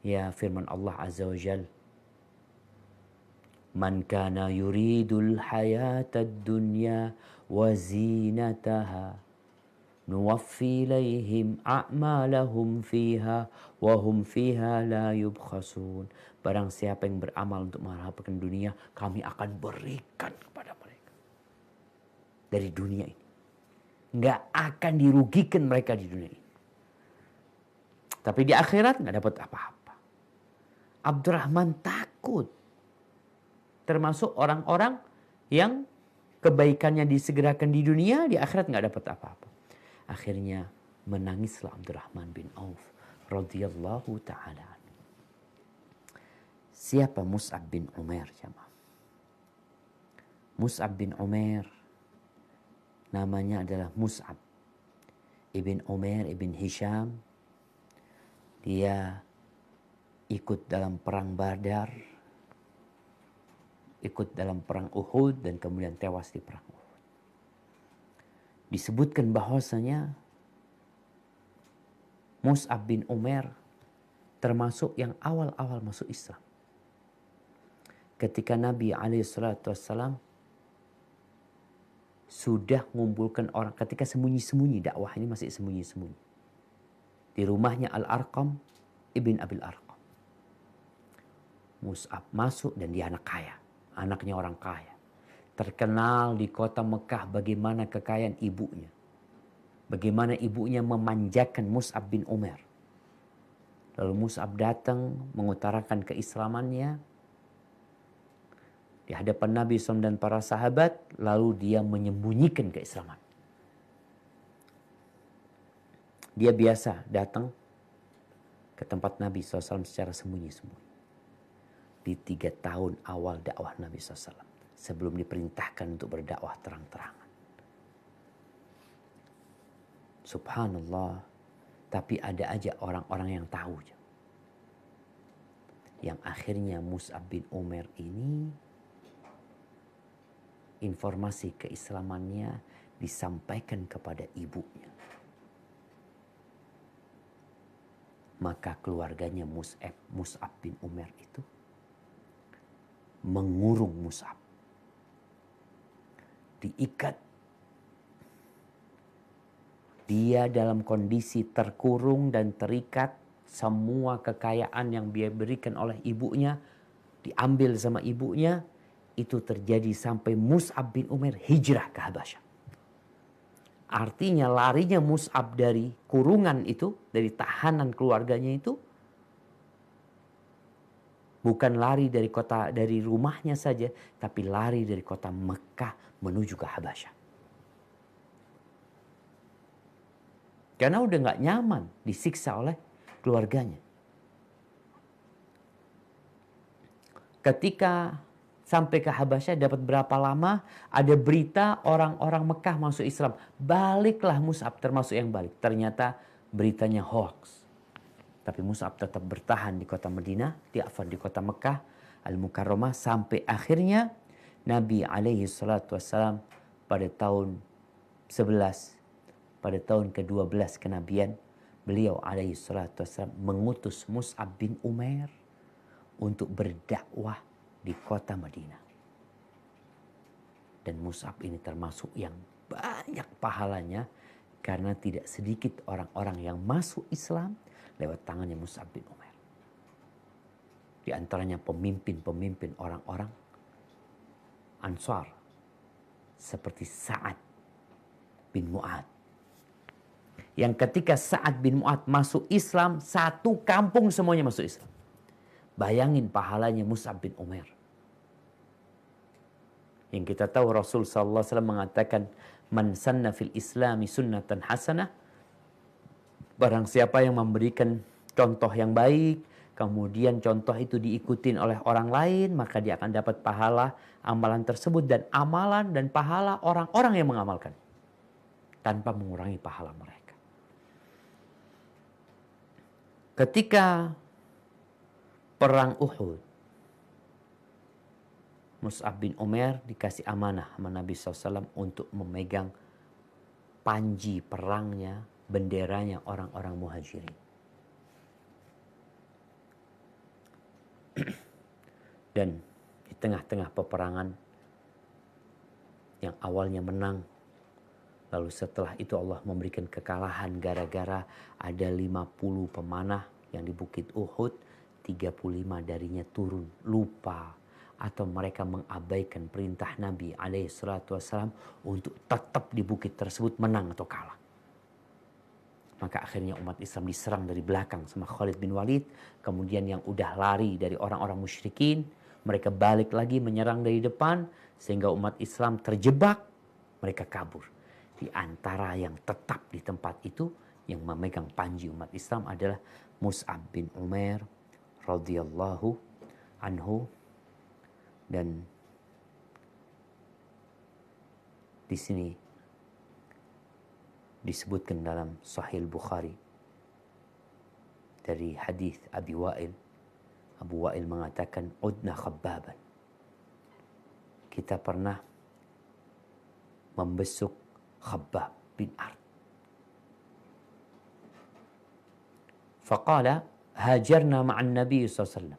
A: ya firman Allah Azza wa Jal. Man kana yuridul hayatad dunya wa zinataha nuwaffi ilaihim a'malahum fiha wa hum fiha la yubkhasun. Barang siapa yang beramal untuk mengharapkan dunia, kami akan berikan kepada mereka dari dunia ini. Nggak akan dirugikan mereka di dunia ini. Tapi di akhirat nggak dapat apa-apa. Abdurrahman takut. Termasuk orang-orang yang kebaikannya disegerakan di dunia, di akhirat nggak dapat apa-apa. Akhirnya menangislah Abdurrahman bin Auf radhiyallahu ta'ala. Siapa Mus'ab bin Umair, jamaah? Mus'ab bin Umair namanya adalah Mus'ab ibn Umair ibn Hisham. Dia ikut dalam perang Badar, ikut dalam perang Uhud, dan kemudian tewas di perang Uhud. Disebutkan bahwasanya Mus'ab bin Umair termasuk yang awal-awal masuk Islam. Ketika Nabi SAW sudah mengumpulkan orang, ketika sembunyi-sembunyi, dakwah ini masih sembunyi-sembunyi. Di rumahnya Al-Arqam ibn Abil Arqam. Mus'ab masuk dan dia anak kaya. Anaknya orang kaya. Terkenal di kota Mekah bagaimana kekayaan ibunya. Bagaimana ibunya memanjakan Mus'ab bin Umair. Lalu Mus'ab datang mengutarakan keislamannya di hadapan Nabi SAW dan para sahabat. Lalu dia menyembunyikan keislaman. Dia biasa datang ke tempat Nabi SAW secara sembunyi-sembunyi. Di 3 tahun awal dakwah Nabi SAW. Sebelum diperintahkan untuk berdakwah terang-terangan. Subhanallah. Tapi ada aja orang-orang yang tahu. Yang akhirnya Mus'ab bin Umair ini, informasi keislamannya disampaikan kepada ibunya. Maka keluarganya Mus'ab bin Umair itu mengurung Mus'ab. Diikat. Dia dalam kondisi terkurung dan terikat. Semua kekayaan yang dia berikan oleh ibunya diambil sama ibunya. Itu terjadi sampai Mus'ab bin Umair hijrah ke Habasyah. Artinya larinya Mus'ab dari kurungan itu, dari tahanan keluarganya itu, bukan lari dari rumahnya saja, tapi lari dari kota Mekah menuju ke Habasyah. Karena udah nggak nyaman disiksa oleh keluarganya. Ketika sampai ke Habasyah dapat berapa lama, ada berita orang-orang Mekah masuk Islam. Baliklah Mus'ab, termasuk yang balik. Ternyata beritanya hoax. Tapi Mus'ab tetap bertahan di kota Madinah, di kota Mekah Al-Mukarramah, sampai akhirnya Nabi SAW pada tahun 11, pada tahun ke-12 kenabian, beliau SAW mengutus Mus'ab bin Umair untuk berdakwah di kota Madinah. Dan Mus'ab ini termasuk yang banyak pahalanya karena tidak sedikit orang-orang yang masuk Islam lewat tangannya Mus'ab bin Umair. Di antaranya pemimpin-pemimpin orang-orang Ansar seperti Sa'ad bin Mu'ad. Yang ketika Sa'ad bin Mu'ad masuk Islam, satu kampung semuanya masuk Islam. Bayangin pahalanya Mus'ab bin Umair. Yang kita tahu Rasul sallallahu alaihi wasallam mengatakan, "Man sanna fil Islami sunnatan hasanah." Barang siapa yang memberikan contoh yang baik kemudian contoh itu diikutin oleh orang lain, maka dia akan dapat pahala amalan tersebut dan amalan dan pahala orang-orang yang mengamalkan tanpa mengurangi pahala mereka. Ketika perang Uhud, Mus'ab bin Umair dikasih amanah sama Nabi SAW untuk memegang panji perangnya, benderanya orang-orang muhajirin. Dan di tengah-tengah peperangan yang awalnya menang, lalu setelah itu Allah memberikan kekalahan gara-gara ada 50 pemanah yang di Bukit Uhud, 35 darinya turun, lupa, atau mereka mengabaikan perintah Nabi SAW untuk tetap di bukit tersebut menang atau kalah. Maka akhirnya umat Islam diserang dari belakang sama Khalid bin Walid. Kemudian yang udah lari dari orang-orang musyrikin, mereka balik lagi menyerang dari depan. Sehingga umat Islam terjebak, mereka kabur. Di antara yang tetap di tempat itu, yang memegang panji umat Islam adalah Mus'ab bin Umair radhiyallahu anhu. Dan di sini disebutkan dalam Sahih Bukhari dari hadis Abi Wa'il. Abu Wa'il mengatakan, "Udna khabbaban." Kita pernah membesuk Khabbab bin Ard. Faqala hajarna ma'an Nabi SAW.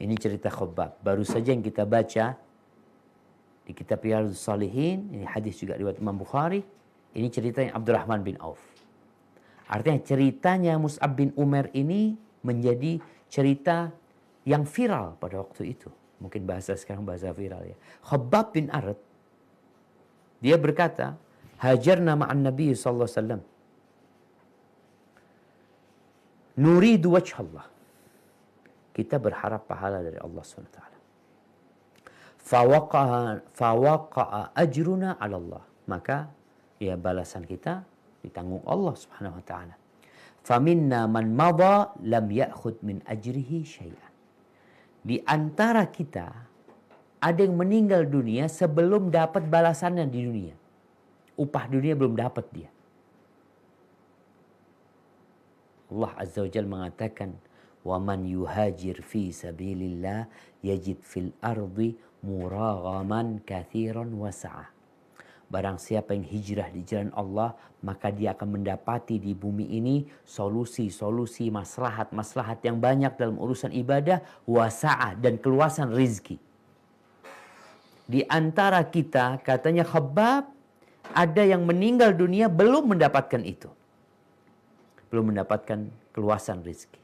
A: Ini cerita Khabbab. Baru saja yang kita baca di kitab Riyadhus Shalihin. Ini hadis juga riwayat Imam Bukhari. Ini ceritanya Abdurrahman bin Auf. Artinya ceritanya Mus'ab bin Umair ini menjadi cerita yang viral pada waktu itu. Mungkin bahasa sekarang bahasa viral ya. Khabbab bin Ard, dia berkata, hajarna ma'an Nabi SAW. Nuridu wajhallah. Kita berharap pahala dari Allah SWT. Fawaqa'a ajruna ala Allah. Maka ya balasan kita ditanggung Allah Subhanahu wa taala. Faminna man madha lam ya'khud min ajrihi syai'an. Di antara kita ada yang meninggal dunia sebelum dapat balasannya di dunia. Upah dunia belum dapat dia. Allah Azza wa Jalla mengatakan, "Wa man yuhajir fi sabilillah yajid fil ardi muraghaman katsiran wasa'a." Barang siapa yang hijrah di jalan Allah, maka dia akan mendapati di bumi ini solusi-solusi maslahat-maslahat yang banyak dalam urusan ibadah, wasa'ah, dan keluasan rizki. Di antara kita, katanya Khabbab, ada yang meninggal dunia belum mendapatkan itu. Belum mendapatkan keluasan rizki.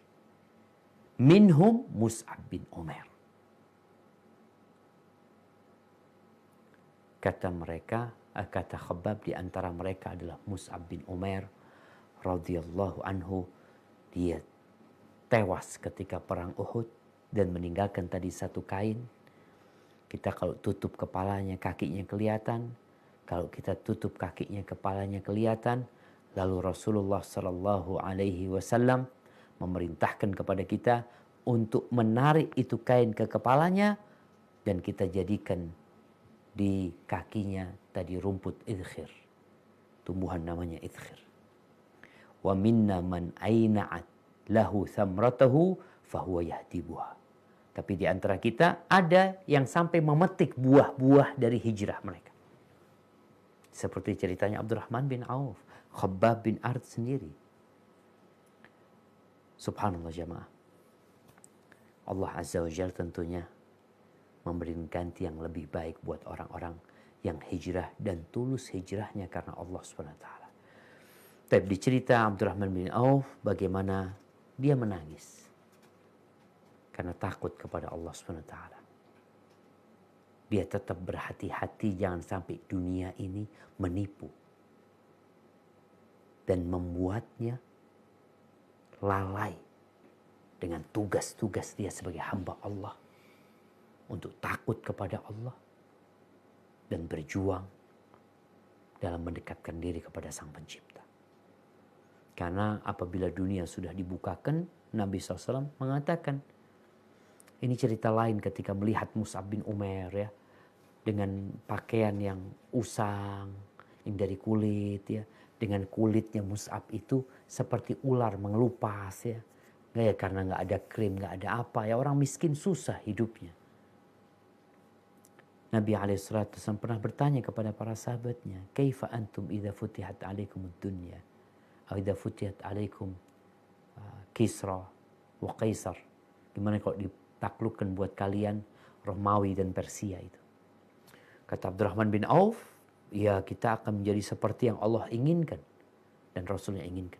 A: Minhum Mus'ab bin Umair. Kata Khabbab, di antara mereka adalah Mus'ab bin Umair radhiyallahu anhu. Dia tewas ketika perang Uhud dan meninggalkan tadi satu kain. Kita kalau tutup kepalanya, kakinya kelihatan. Kalau kita tutup kakinya, kepalanya kelihatan. Lalu Rasulullah Sallallahu Alaihi Wasallam memerintahkan kepada kita untuk menarik itu kain ke kepalanya dan kita jadikan di kakinya tadi rumput idkhir. Tumbuhan namanya idkhir. Wa minna man aina'at lahu thamratahu fahuwa yahdibuha. Tapi di antara kita ada yang sampai memetik buah-buah dari hijrah mereka. Seperti ceritanya Abdurrahman bin Auf, Khabbab bin Ard sendiri. Subhanallah jamaah. Allah Azza wa Jalla tentunya memberikan ganti yang lebih baik buat orang-orang yang hijrah dan tulus hijrahnya karena Allah SWT. Tapi di cerita Abdurrahman bin Auf, bagaimana dia menangis karena takut kepada Allah SWT. Dia tetap berhati-hati jangan sampai dunia ini menipu dan membuatnya lalai dengan tugas-tugas dia sebagai hamba Allah untuk takut kepada Allah dan berjuang dalam mendekatkan diri kepada Sang Pencipta. Karena apabila dunia sudah dibukakan, Nabi SAW mengatakan, ini cerita lain ketika melihat Mus'ab bin Umair ya, dengan pakaian yang usang, yang dari kulit ya, dengan kulitnya Mus'ab itu seperti ular mengelupas ya. Nggak ya, karena nggak ada krim, nggak ada apa ya, orang miskin susah hidupnya. Nabi SAW pernah bertanya kepada para sahabatnya, kaifa antum idza futihat alaikumud dunya, atau idza futihat alaikum Kisra wa Kaisar. Gimana kalau ditaklukkan buat kalian Romawi dan Persia itu. Kata Abdurrahman bin Auf, ya kita akan menjadi seperti yang Allah inginkan dan Rasulnya inginkan.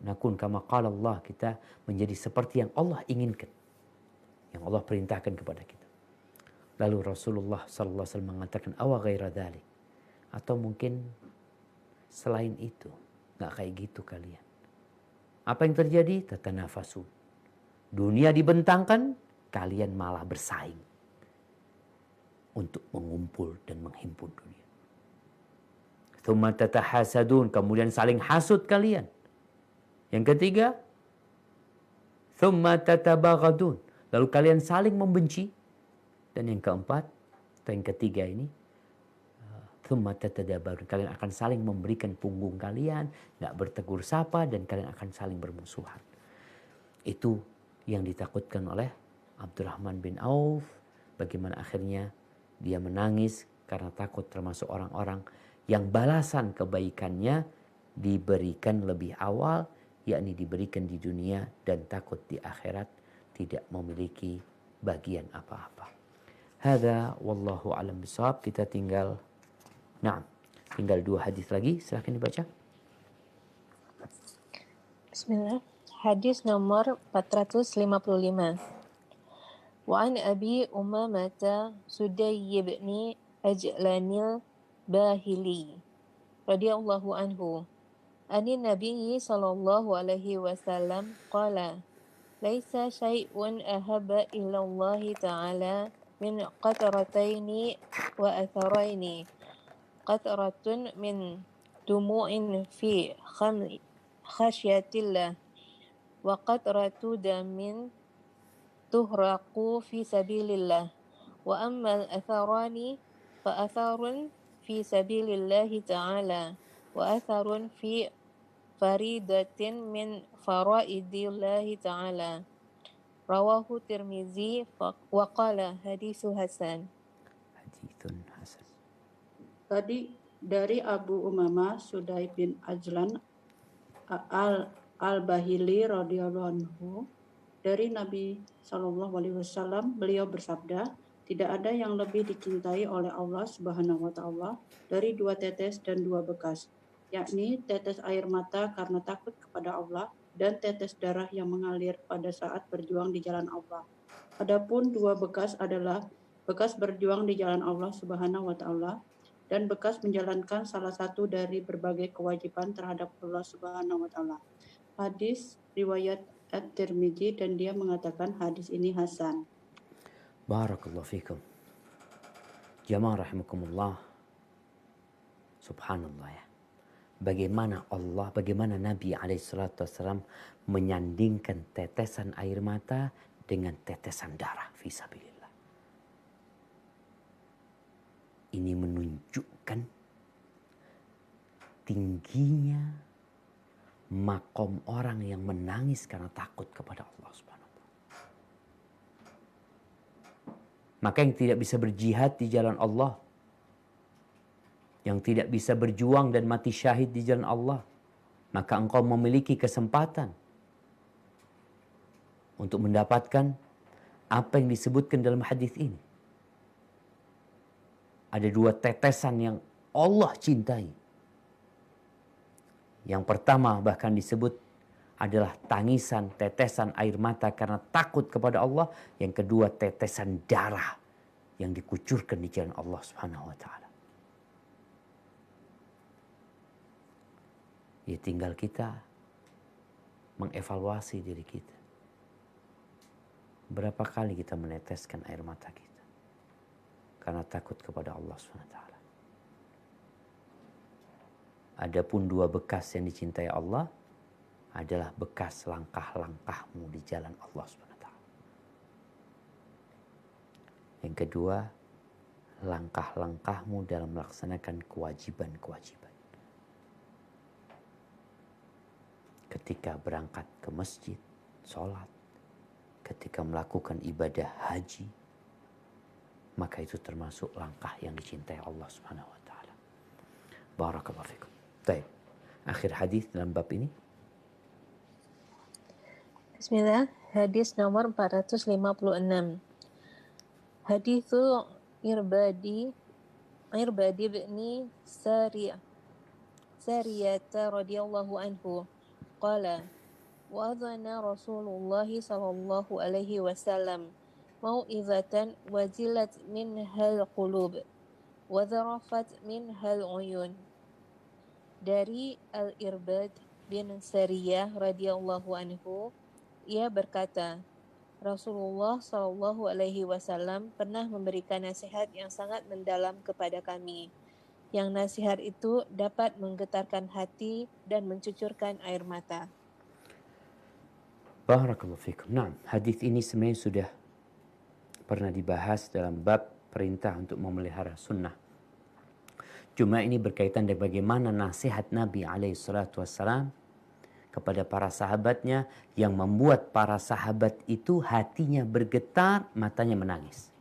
A: Nakun kama qala Allah, kita menjadi seperti yang Allah inginkan, yang Allah perintahkan kepada kita. Lalu Rasulullah SAW mengatakan, awa ghaira dhalik, atau mungkin selain itu, nggak kayak gitu kalian. Apa yang terjadi? Tatanafasun. Dunia dibentangkan, kalian malah bersaing untuk mengumpul dan menghimpun dunia. Tsumma tatahasadun, kemudian saling hasud kalian. Yang ketiga, tsumma tatabaghadun, lalu kalian saling membenci. Dan yang keempat, atau yang ketiga ini, tsumma tatadabarun, kalian akan saling memberikan punggung kalian, nggak bertegur sapa, dan kalian akan saling bermusuhan. Itu yang ditakutkan oleh Abdurrahman bin Auf. Bagaimana akhirnya dia menangis karena takut termasuk orang-orang yang balasan kebaikannya diberikan lebih awal, yakni diberikan di dunia, dan takut di akhirat tidak memiliki bagian apa-apa. Hadza wallahu alam bisawab. Kita tinggal dua hadis lagi, silahkan dibaca.
E: Bismillah. Hadis nomor 455. Wa an Abi Umamah Sudayy bin Ajlanil Bahili radhiyallahu anhu ani Nabi sallallahu alaihi wasallam qala laisa syai'un ahabba ila Allah ta'ala min qatrataini wa atharaini qatratun min dumu'in fi khasyatillah wa qatratu damin tuhraqu fi sabilillah wa ammal atharani fa atharun fi sabilillahi ta'ala wa atharun fi faridatin min faraidillahi ta'ala. Rawahu Tirmizi wa qala hadisu hasan.
A: Hadithun hasan.
F: Tadi dari Abu Umamah Sudai bin Ajlan al-Bahili radhiyallahu anhu, dari Nabi Shallallahu Alaihi Wasallam, beliau bersabda, tidak ada yang lebih dicintai oleh Allah Subhanahu Wa Taala dari dua tetes dan dua bekas, yakni tetes air mata karena takut kepada Allah dan tetes darah yang mengalir pada saat berjuang di jalan Allah. Adapun dua bekas adalah bekas berjuang di jalan Allah Subhanahu Wa Taala dan bekas menjalankan salah satu dari berbagai kewajiban terhadap Allah Subhanahu Wa Taala. Hadis riwayat At-Tirmidzi, dan dia mengatakan hadis ini hasan.
A: Barakallahu fikum. Jamaah rahimakumullah. Subhanallah ya. Bagaimana Nabi SAW menyandingkan tetesan air mata dengan tetesan darah fisabilillah. Ini menunjukkan tingginya makom orang yang menangis karena takut kepada Allah Subhanahu wa Ta'ala. Maka yang tidak bisa berjihad di jalan Allah, yang tidak bisa berjuang dan mati syahid di jalan Allah, maka engkau memiliki kesempatan untuk mendapatkan apa yang disebutkan dalam hadis ini. Ada dua tetesan yang Allah cintai. Yang pertama bahkan disebut adalah tangisan, tetesan air mata karena takut kepada Allah. Yang kedua tetesan darah yang dikucurkan di jalan Allah Subhanahu wa Ta'ala. Ya tinggal kita mengevaluasi diri kita. Berapa kali kita meneteskan air mata kita karena takut kepada Allah Subhanahu wa Ta'ala. Adapun dua bekas yang dicintai Allah adalah bekas langkah-langkahmu di jalan Allah SWT. Yang kedua, langkah-langkahmu dalam melaksanakan kewajiban-kewajiban. Ketika berangkat ke masjid, sholat, ketika melakukan ibadah haji, maka itu termasuk langkah yang dicintai Allah Subhanahu wa taala. Barakallahu fikum. Baik. Akhir hadis dalam bab ini.
E: Bismillah, hadis nomor 456. Hadithu Irbadi bin Sariyata radhiyallahu anhu qala wa'adhana Rasulullah sallallahu alaihi wasallam mau'izatan wajilat minhal qulub wa dharafat minhal uyun. Dari Al-Irbad bin Sariyah radhiyallahu anhu, ia berkata, Rasulullah Shallallahu Alaihi Wasallam pernah memberikan nasihat yang sangat mendalam kepada kami. Yang nasihat itu dapat menggetarkan hati dan mencucurkan air mata.
A: Barakallahu fikum. Nah, hadis ini sebenarnya sudah pernah dibahas dalam bab perintah untuk memelihara sunnah. Cuma ini berkaitan dengan bagaimana nasihat Nabi SAW kepada para sahabatnya yang membuat para sahabat itu hatinya bergetar, matanya menangis.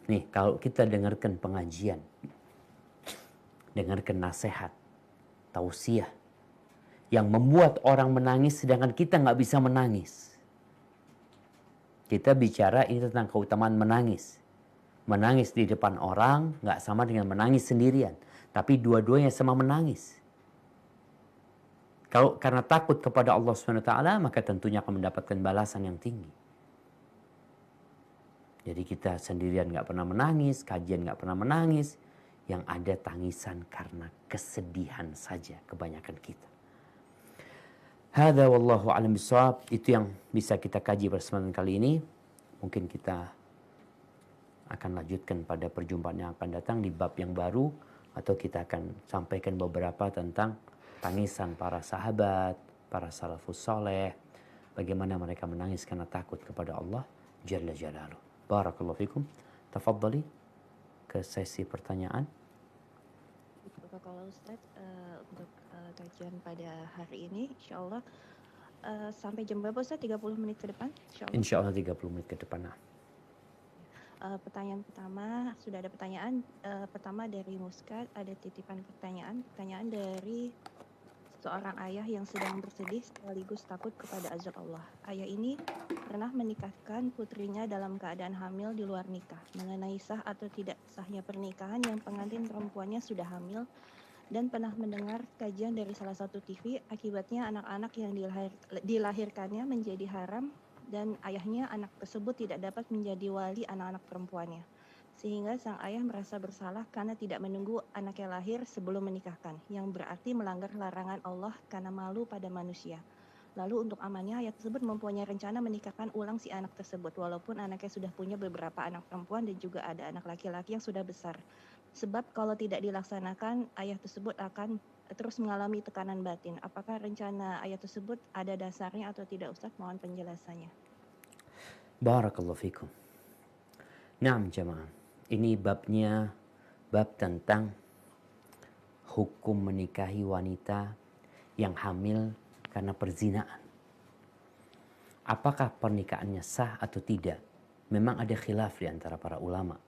A: Nih, kalau kita dengarkan pengajian, dengarkan nasihat, tausiah, yang membuat orang menangis sedangkan kita nggak bisa menangis. Kita bicara ini tentang keutamaan menangis. Menangis di depan orang nggak sama dengan menangis sendirian. Tapi dua-duanya sama menangis. Kalau karena takut kepada Allah SWT, maka tentunya akan mendapatkan balasan yang tinggi. Jadi kita sendirian nggak pernah menangis, kajian nggak pernah menangis. Yang ada tangisan karena kesedihan saja kebanyakan kita. Hadza wallahu a'lam bishawab. Itu yang bisa kita kaji bersama kali ini. Mungkin kita akan lanjutkan pada perjumpaan yang akan datang di bab yang baru. Atau kita akan sampaikan beberapa tentang tangisan para sahabat, para salafus soleh, bagaimana mereka menangis karena takut kepada Allah Jalla Jalaluh. Barakallahu fikum. Tafadhali ke sesi pertanyaan.
C: Kalau Ustaz, untuk kajian pada hari ini, insya Allah sampai jam berapa Ustaz? 30 menit ke depan?
A: Insya Allah 30 menit ke depan.
C: Pertanyaan pertama, sudah ada pertanyaan. Pertama dari Muskat, ada titipan pertanyaan. Pertanyaan dari seorang ayah yang sedang bersedih sekaligus takut kepada azab Allah. Ayah ini pernah menikahkan putrinya dalam keadaan hamil di luar nikah. Mengenai sah atau tidak sahnya pernikahan yang pengantin perempuannya sudah hamil dan pernah mendengar kajian dari salah satu TV, akibatnya anak-anak yang dilahirkannya menjadi haram dan ayahnya anak tersebut tidak dapat menjadi wali anak-anak perempuannya. Sehingga sang ayah merasa bersalah karena tidak menunggu anaknya lahir sebelum menikahkan, yang berarti melanggar larangan Allah karena malu pada manusia. Lalu untuk amannya, ayah tersebut mempunyai rencana menikahkan ulang si anak tersebut, walaupun anaknya sudah punya beberapa anak perempuan dan juga ada anak laki-laki yang sudah besar. Sebab kalau tidak dilaksanakan, ayah tersebut akan terus mengalami tekanan batin. Apakah rencana ayah tersebut ada dasarnya atau tidak, Ustaz? Mohon penjelasannya.
A: Barakallahu fikum. Naam jamaah. Ini babnya bab tentang hukum menikahi wanita yang hamil karena perzinaan. Apakah pernikahannya sah atau tidak? Memang ada khilaf di antara para ulama.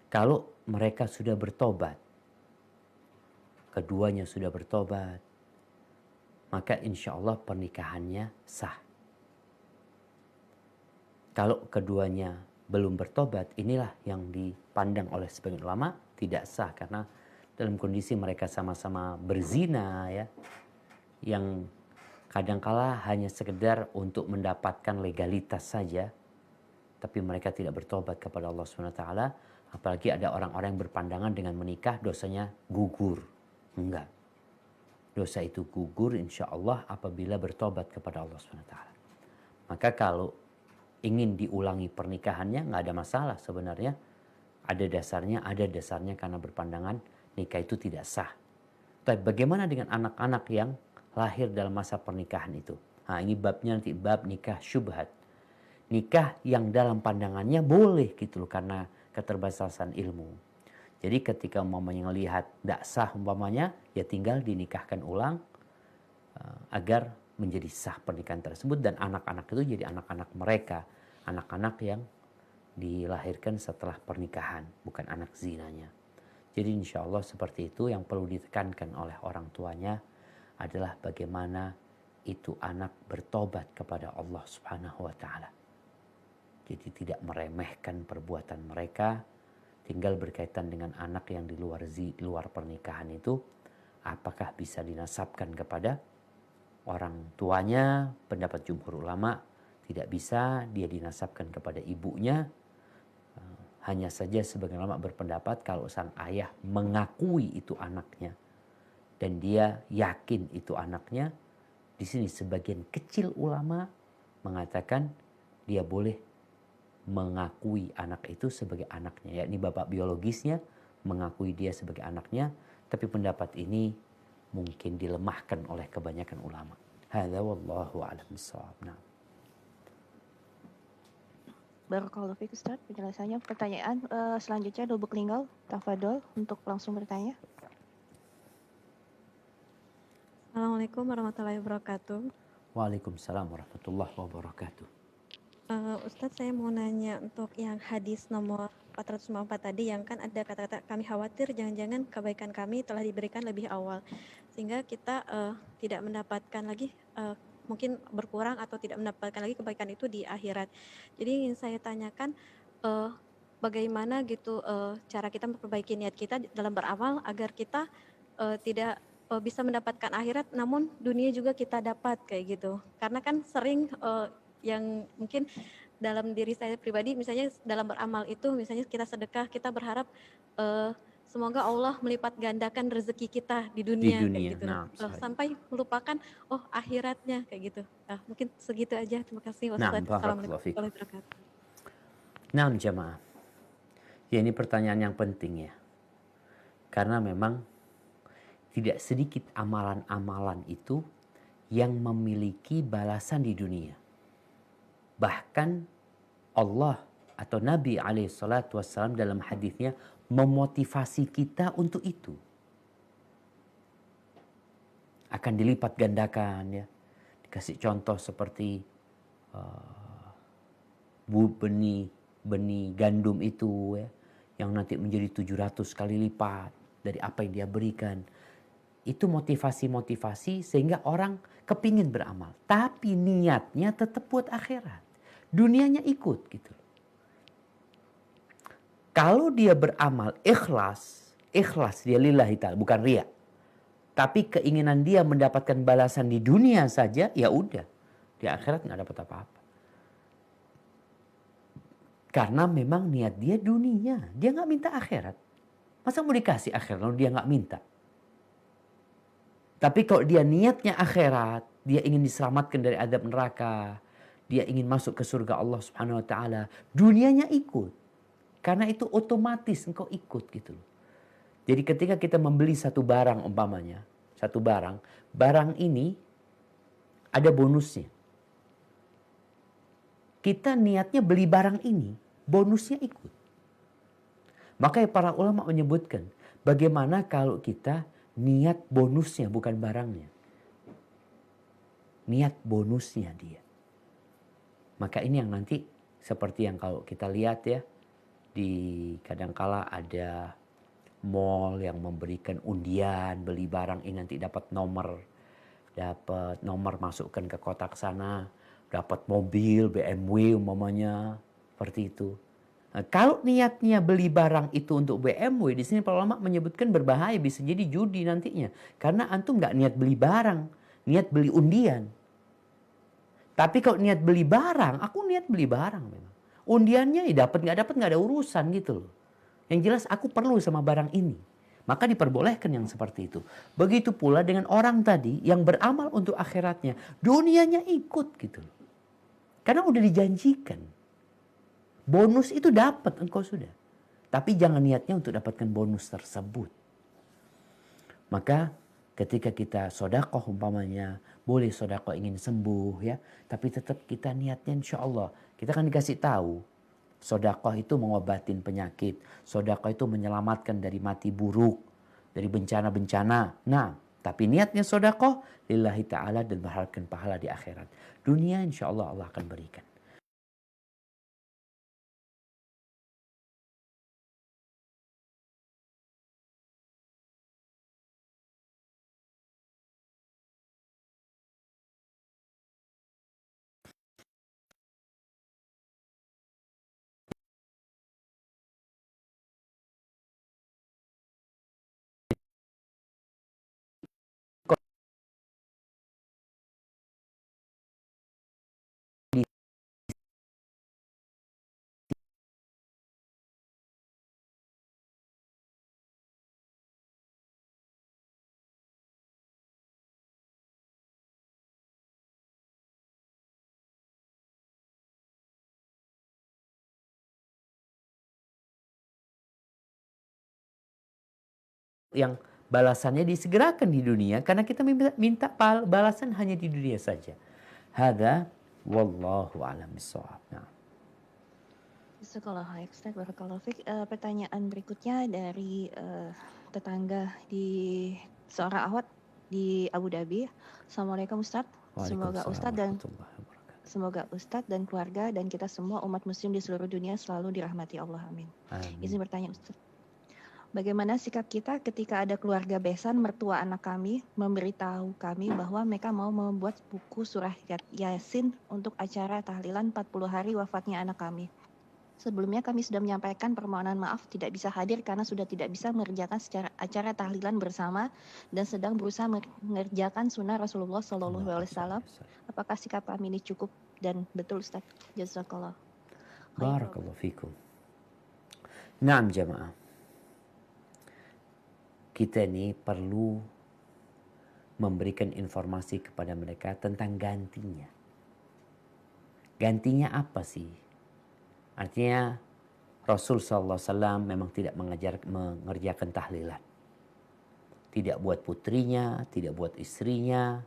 A: Kalau mereka sudah bertobat, keduanya sudah bertobat, maka insya Allah pernikahannya sah. Kalau keduanya belum bertobat, inilah yang dipandang oleh sebagian ulama tidak sah karena dalam kondisi mereka sama-sama berzina, ya, yang kadangkala hanya sekedar untuk mendapatkan legalitas saja, tapi mereka tidak bertobat kepada Allah SWT. Apalagi ada orang-orang yang berpandangan dengan menikah dosanya gugur. Enggak. Dosa itu gugur insya Allah apabila bertobat kepada Allah SWT. Maka kalau ingin diulangi pernikahannya nggak ada masalah sebenarnya. ada dasarnya karena berpandangan nikah itu tidak sah. Tapi bagaimana dengan anak-anak yang lahir dalam masa pernikahan itu? Nah, ini babnya nanti bab nikah syubhat. Nikah yang dalam pandangannya boleh gitu loh karena keterbatasan ilmu. Jadi ketika umpamanya melihat tidak sah umpamanya, ya tinggal dinikahkan ulang agar menjadi sah pernikahan tersebut, dan anak-anak itu jadi anak-anak mereka, anak-anak yang dilahirkan setelah pernikahan, bukan anak zinanya. Jadi insya Allah seperti itu. Yang perlu ditekankan oleh orang tuanya adalah bagaimana itu anak bertobat kepada Allah Subhanahu wa Ta'ala. Jadi tidak meremehkan perbuatan mereka. Tinggal berkaitan dengan anak yang di luar pernikahan itu, apakah bisa dinasabkan kepada orang tuanya? Pendapat jumhur ulama tidak bisa dia dinasabkan kepada ibunya. Hanya saja sebagian ulama berpendapat kalau sang ayah mengakui itu anaknya dan dia yakin itu anaknya, di sini sebagian kecil ulama mengatakan dia boleh mengakui anak itu sebagai anaknya, yakni bapak biologisnya mengakui dia sebagai anaknya. Tapi pendapat ini mungkin dilemahkan oleh kebanyakan ulama. Hadza wallahu a'lam bissawab. Nah.
C: Barakallahu fiik Ustaz penjelasannya. Pertanyaan selanjutnya Lubuk Linggau, tafadhol untuk langsung bertanya.
B: Assalamualaikum warahmatullahi wabarakatuh.
A: Waalaikumsalam warahmatullahi wabarakatuh.
B: Ustadz, saya mau nanya untuk yang hadis nomor 454 tadi yang kan ada kata-kata kami khawatir jangan-jangan kebaikan kami telah diberikan lebih awal sehingga kita tidak mendapatkan lagi, mungkin berkurang atau tidak mendapatkan lagi kebaikan itu di akhirat. Jadi ingin saya tanyakan bagaimana gitu cara kita memperbaiki niat kita dalam beramal agar kita tidak bisa mendapatkan akhirat namun dunia juga kita dapat kayak gitu. Karena kan sering yang mungkin dalam diri saya pribadi, misalnya dalam beramal itu, misalnya kita sedekah, kita berharap semoga Allah melipat gandakan rezeki kita di dunia kayak gitu.
A: Nah,
B: sampai melupakan akhiratnya kayak gitu. Mungkin segitu aja. Terima kasih.
A: Wassalamualaikum
B: warahmatullahi wabarakatuh.
A: Nah, jamaah. Ya, ini pertanyaan yang penting ya. Karena memang tidak sedikit amalan-amalan itu yang memiliki balasan di dunia. Bahkan Allah atau Nabi SAW dalam hadisnya memotivasi kita untuk itu. Akan dilipat gandakan ya. Dikasih contoh seperti benih gandum itu ya, yang nanti menjadi 700 kali lipat dari apa yang dia berikan. Itu motivasi-motivasi sehingga orang kepingin beramal. Tapi niatnya tetap buat akhirat. Dunianya ikut gitu. Kalau dia beramal ikhlas dia lillahi ta'ala, bukan riya. Tapi keinginan dia mendapatkan balasan di dunia saja, ya udah. Di akhirat nggak dapat apa-apa. Karena memang niat dia dunia. Dia nggak minta akhirat. Masa mau dikasih akhirat lalu dia nggak minta? Tapi kalau dia niatnya akhirat, dia ingin diselamatkan dari azab neraka, dia ingin masuk ke surga Allah Subhanahu wa Ta'ala, dunianya ikut. Karena itu otomatis engkau ikut gitu loh. Jadi ketika kita membeli satu barang umpamanya, barang ini ada bonusnya. Kita niatnya beli barang ini, bonusnya ikut. Makanya para ulama menyebutkan, bagaimana kalau kita niat bonusnya bukan barangnya. Niat bonusnya dia. Maka ini yang nanti seperti yang kalau kita lihat ya, di kadangkala ada mall yang memberikan undian, beli barang ini nanti dapat nomor masukkan ke kotak sana, dapat mobil BMW umpamanya, seperti itu. Nah, kalau niatnya beli barang itu untuk BMW, di sini para ulama menyebutkan berbahaya, bisa jadi judi nantinya. Karena antum nggak niat beli barang, niat beli undian. Tapi kalau niat beli barang, aku niat beli barang memang. Undiannya ya dapat nggak ada urusan gitu loh. Yang jelas aku perlu sama barang ini. Maka diperbolehkan yang seperti itu. Begitu pula dengan orang tadi yang beramal untuk akhiratnya. Dunianya ikut gitu loh. Karena udah dijanjikan. Bonus itu dapat engkau sudah. Tapi jangan niatnya untuk dapatkan bonus tersebut. Maka ketika kita sodakoh umpamanya, boleh sodakoh ingin sembuh ya, tapi tetap kita niatnya insya Allah. Kita kan dikasih tahu, sodakoh itu mengobatin penyakit, sodakoh itu menyelamatkan dari mati buruk, dari bencana-bencana. Nah, tapi niatnya sodakoh lillahi ta'ala dan berharapkan pahala di akhirat. Dunia insya Allah Allah akan berikan. Yang balasannya disegerakan di dunia karena kita minta balasan hanya di dunia saja. Hada wallahu a'lam bishawab. Nah.
C: Jazakallah khair, Ustaz. Barakallahu fiik. Pertanyaan berikutnya dari tetangga di seorang akhwat di Abu Dhabi. Assalamualaikum Ustaz. Semoga Ustaz dan keluarga dan kita semua umat muslim di seluruh dunia selalu dirahmati Allah. Amin. Izin bertanya Ustaz. Bagaimana sikap kita ketika ada keluarga besan mertua anak kami memberitahu kami bahwa mereka mau membuat buku surah Yasin untuk acara tahlilan 40 hari wafatnya anak kami. Sebelumnya kami sudah menyampaikan permohonan maaf tidak bisa hadir karena sudah tidak bisa mengerjakan secara acara tahlilan bersama dan sedang berusaha mengerjakan sunnah Rasulullah SAW. Apakah sikap kami ini cukup dan betul Ustaz? Jazakallah.
A: Barakallahu fikum. Naam jamaah. Kita ini perlu memberikan informasi kepada mereka tentang gantinya. Gantinya apa sih? Artinya Rasul SAW memang tidak mengerjakan tahlilan. Tidak buat putrinya, tidak buat istrinya.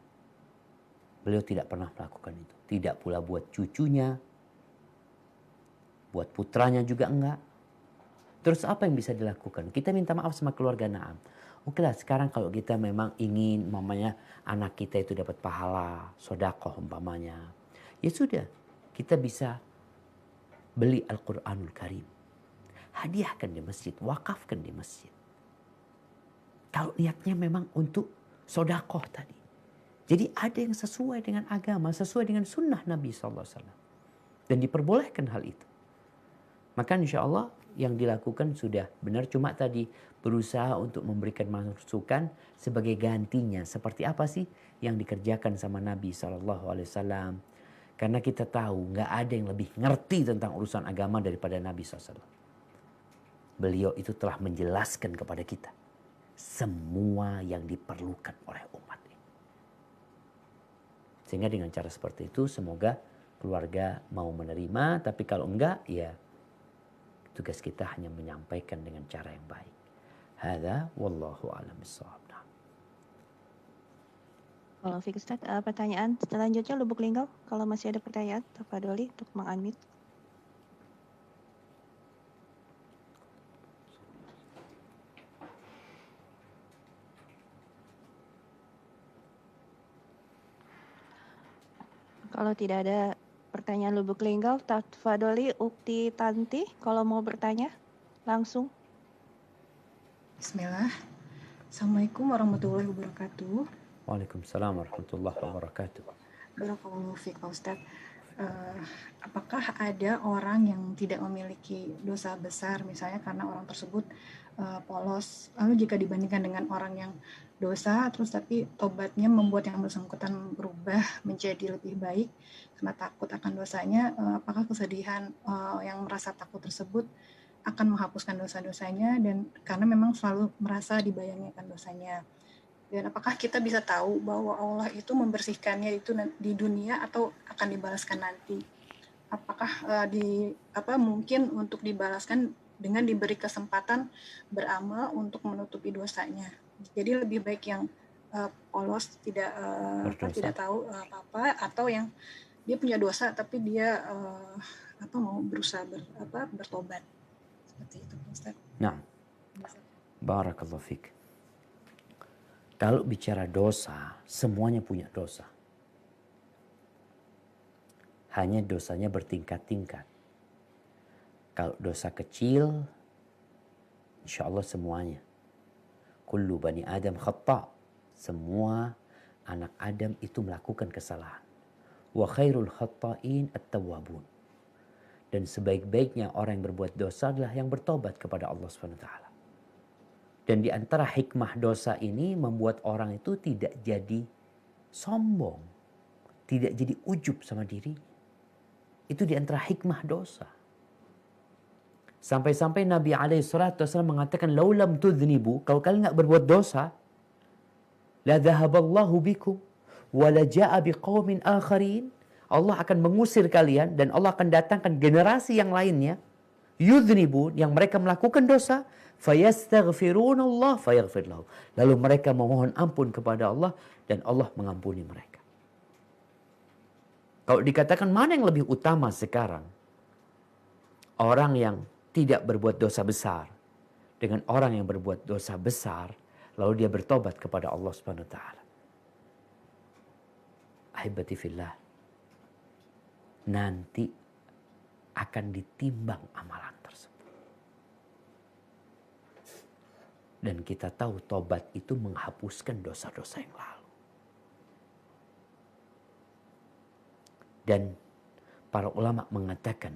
A: Beliau tidak pernah melakukan itu. Tidak pula buat cucunya. Buat putranya juga enggak. Terus apa yang bisa dilakukan? Kita minta maaf sama keluarga, naam. Oke lah, sekarang kalau kita memang ingin mamanya anak kita itu dapat pahala, sodakoh umpamanya. Ya sudah, kita bisa beli Al-Quranul Karim. Hadiahkan di masjid, wakafkan di masjid. Kalau niatnya memang untuk sodakoh tadi. Jadi ada yang sesuai dengan agama, sesuai dengan sunnah Nabi SAW. Dan diperbolehkan hal itu. Maka insya Allah yang dilakukan sudah benar, cuma tadi berusaha untuk memberikan masukan sebagai gantinya. Seperti apa sih yang dikerjakan sama Nabi SAW? Karena kita tahu nggak ada yang lebih ngerti tentang urusan agama daripada Nabi SAW. Beliau itu telah menjelaskan kepada kita semua yang diperlukan oleh umat ini. Sehingga dengan cara seperti itu semoga keluarga mau menerima, tapi kalau enggak ya tugas kita hanya menyampaikan dengan cara yang baik. Hadza wallahu a'lam bishawab.
C: Kalau Fik Ustaz, pertanyaan selanjutnya Lubuk Linggau. Kalau masih ada pertanyaan, tafadholi untuk meng-unmute. Kalau tidak ada pertanyaan Lubuk Linggau, tafadholi Ukti Tanti kalau mau bertanya langsung.
G: Bismillah. Assalamualaikum warahmatullahi wabarakatuh.
A: Waalaikumsalam warahmatullahi wabarakatuh.
G: Barakallahu fiik Pak Ustadz. Apakah ada orang yang tidak memiliki dosa besar misalnya karena orang tersebut polos, lalu jika dibandingkan dengan orang yang dosa terus tapi tobatnya membuat yang bersangkutan berubah menjadi lebih baik karena takut akan dosanya, apakah kesedihan yang merasa takut tersebut akan menghapuskan dosa-dosanya dan karena memang selalu merasa dibayangi akan dosanya? Dan apakah kita bisa tahu bahwa Allah itu membersihkannya itu di dunia atau akan dibalaskan nanti? Apakah mungkin untuk dibalaskan dengan diberi kesempatan beramal untuk menutupi dosanya. Jadi lebih baik yang polos, tidak tidak tahu apa-apa, atau yang dia punya dosa tapi dia mau berusaha bertobat. Seperti itu, Ustaz.
A: Nah, barakallahu fik. Kalau bicara dosa, semuanya punya dosa. Hanya dosanya bertingkat-tingkat. Kalau dosa kecil, insya Allah semuanya. Kullu bani Adam khata'. Semua anak Adam itu melakukan kesalahan. Wa khairul khata'in at-tawwabun. Dan sebaik-baiknya orang yang berbuat dosa adalah yang bertobat kepada Allah SWT. Dan di antara hikmah dosa ini membuat orang itu tidak jadi sombong. Tidak jadi ujub sama diri. Itu di antara hikmah dosa. Sampai-sampai Nabi SAW mengatakan, laulam tudhnibu, kalau kalian nggak berbuat dosa, la dhahaballahu bikum, wa la ja'a biqaumin akharin. Allah akan mengusir kalian dan Allah akan datangkan generasi yang lainnya, yudhnibu, yang mereka melakukan dosa, fayastaghfiruna Allah fayaghfir lahum. Lalu mereka memohon ampun kepada Allah dan Allah mengampuni mereka. Kalau dikatakan mana yang lebih utama sekarang? Orang yang tidak berbuat dosa besar dengan orang yang berbuat dosa besar lalu dia bertobat kepada Allah Subhanahu wa taala. Ahibati fillah. Nanti akan ditimbang amalan tersebut. Dan kita tahu tobat itu menghapuskan dosa-dosa yang lalu. Dan para ulama mengatakan,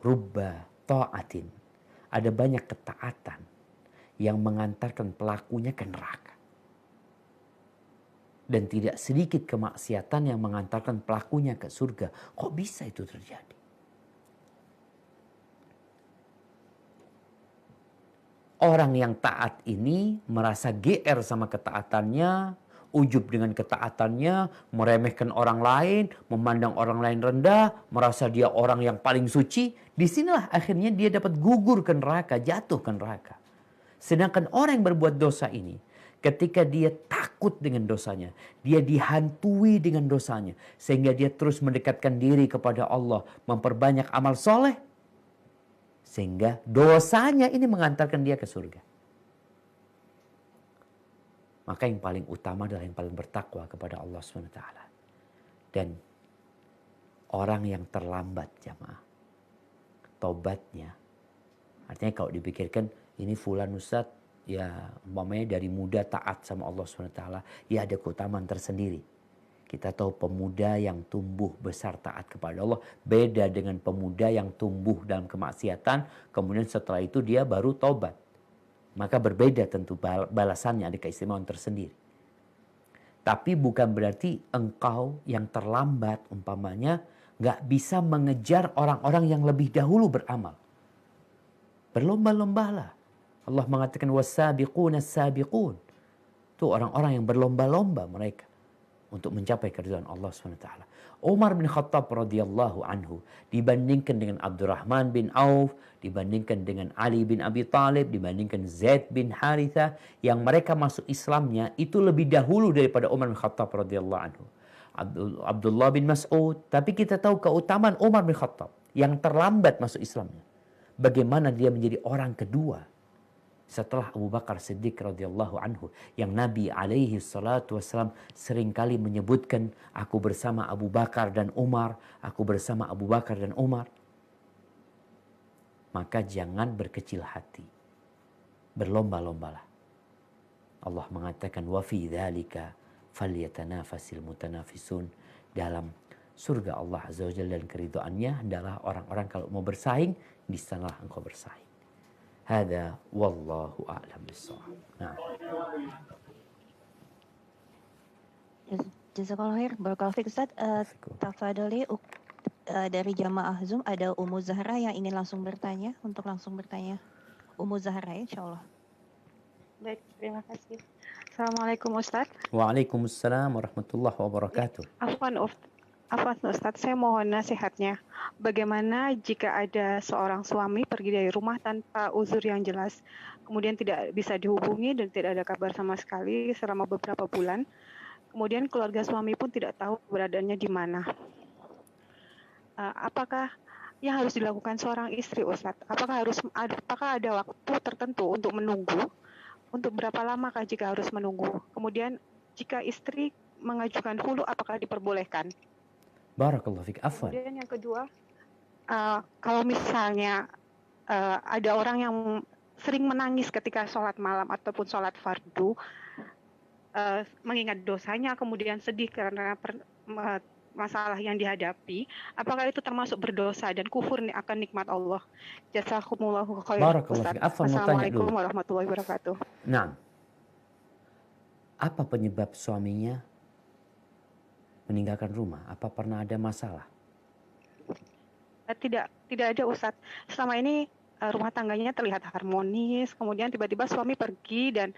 A: rubba ta'atin, ada banyak ketaatan yang mengantarkan pelakunya ke neraka. Dan tidak sedikit kemaksiatan yang mengantarkan pelakunya ke surga. Kok bisa itu terjadi? Orang yang taat ini merasa GR sama ketaatannya, ujub dengan ketaatannya, meremehkan orang lain, memandang orang lain rendah, merasa dia orang yang paling suci. Disinilah akhirnya dia dapat gugur ke neraka, jatuh ke neraka. Sedangkan orang yang berbuat dosa ini, ketika dia takut dengan dosanya, dia dihantui dengan dosanya, sehingga dia terus mendekatkan diri kepada Allah, memperbanyak amal soleh, sehingga dosanya ini mengantarkan dia ke surga. Maka yang paling utama adalah yang paling bertakwa kepada Allah SWT. Dan orang yang terlambat jamaah, tobatnya, artinya kalau dipikirkan ini fulan ustaz, ya umpamanya dari muda taat sama Allah SWT, ya ada keutamaan tersendiri. Kita tahu pemuda yang tumbuh besar taat kepada Allah beda dengan pemuda yang tumbuh dalam kemaksiatan, kemudian setelah itu dia baru tobat. Maka berbeda tentu balasannya, ada keistimewaan tersendiri. Tapi bukan berarti engkau yang terlambat umpamanya gak bisa mengejar orang-orang yang lebih dahulu beramal. Berlomba-lombalah. Allah mengatakan wasabiquna sabiqun. Itu orang-orang yang berlomba-lomba mereka untuk mencapai keridhaan Allah SWT. Umar bin Khattab radhiyallahu anhu dibandingkan dengan Abdurrahman bin Auf, dibandingkan dengan Ali bin Abi Thalib, dibandingkan Zaid bin Harithah, yang mereka masuk Islamnya itu lebih dahulu daripada Umar bin Khattab radhiyallahu anhu. Abdullah bin Mas'ud, tapi kita tahu keutamaan Umar bin Khattab yang terlambat masuk Islamnya. Bagaimana dia menjadi orang kedua setelah Abu Bakar Siddiq radhiyallahu anhu, yang Nabi alaihi salatu wassalam seringkali menyebutkan, aku bersama Abu Bakar dan Umar, aku bersama Abu Bakar dan Umar. Maka jangan berkecil hati, berlomba-lombalah. Allah mengatakan wa fi dzalika falyatanafasil mutanafisun, dalam surga Allah azza wajalla dan keridhaannya adalah orang-orang kalau mau bersaing, di sanalah engkau bersaing. Hada wallahu a'lam bissawab. Nah.
C: Jazakallah khair, barakallahu fiik Ustaz. Tafadholi dari jamaah Zoom ada Ummu Zahra yang ingin langsung bertanya, untuk langsung bertanya. Ummu Zahra ya, insyaallah.
H: Baik, terima kasih. Assalamualaikum Ustaz.
A: Waalaikumsalam warahmatullahi wabarakatuh.
H: Afwan Afwan Ustadz, saya mohon nasihatnya. Bagaimana jika ada seorang suami pergi dari rumah tanpa uzur yang jelas, kemudian tidak bisa dihubungi dan tidak ada kabar sama sekali selama beberapa bulan, kemudian keluarga suami pun tidak tahu keberadaannya di mana. Apakah yang harus dilakukan seorang istri, Ustadz? Apakah ada waktu tertentu untuk menunggu? Untuk berapa lamakah jika harus menunggu? Kemudian jika istri mengajukan hulu, apakah diperbolehkan?
A: Barakallahu fik. Afwan.
H: Kemudian yang kedua, kalau misalnya ada orang yang sering menangis ketika sholat malam ataupun sholat fardu, mengingat dosanya, kemudian sedih karena masalah yang dihadapi, apakah itu termasuk berdosa dan kufur akan nikmat Allah? Jazakumullahu khairan.
A: Barakallahu
H: Ustaz.
A: fik. Afwan, mau tanya
H: Assalamualaikum
A: dulu.
H: warahmatullahi wabarakatuh.
A: Nah, apa penyebab suaminya meninggalkan rumah? Apa pernah ada masalah?
H: Tidak ada, Ustadz. Selama ini rumah tangganya terlihat harmonis, kemudian tiba-tiba suami pergi dan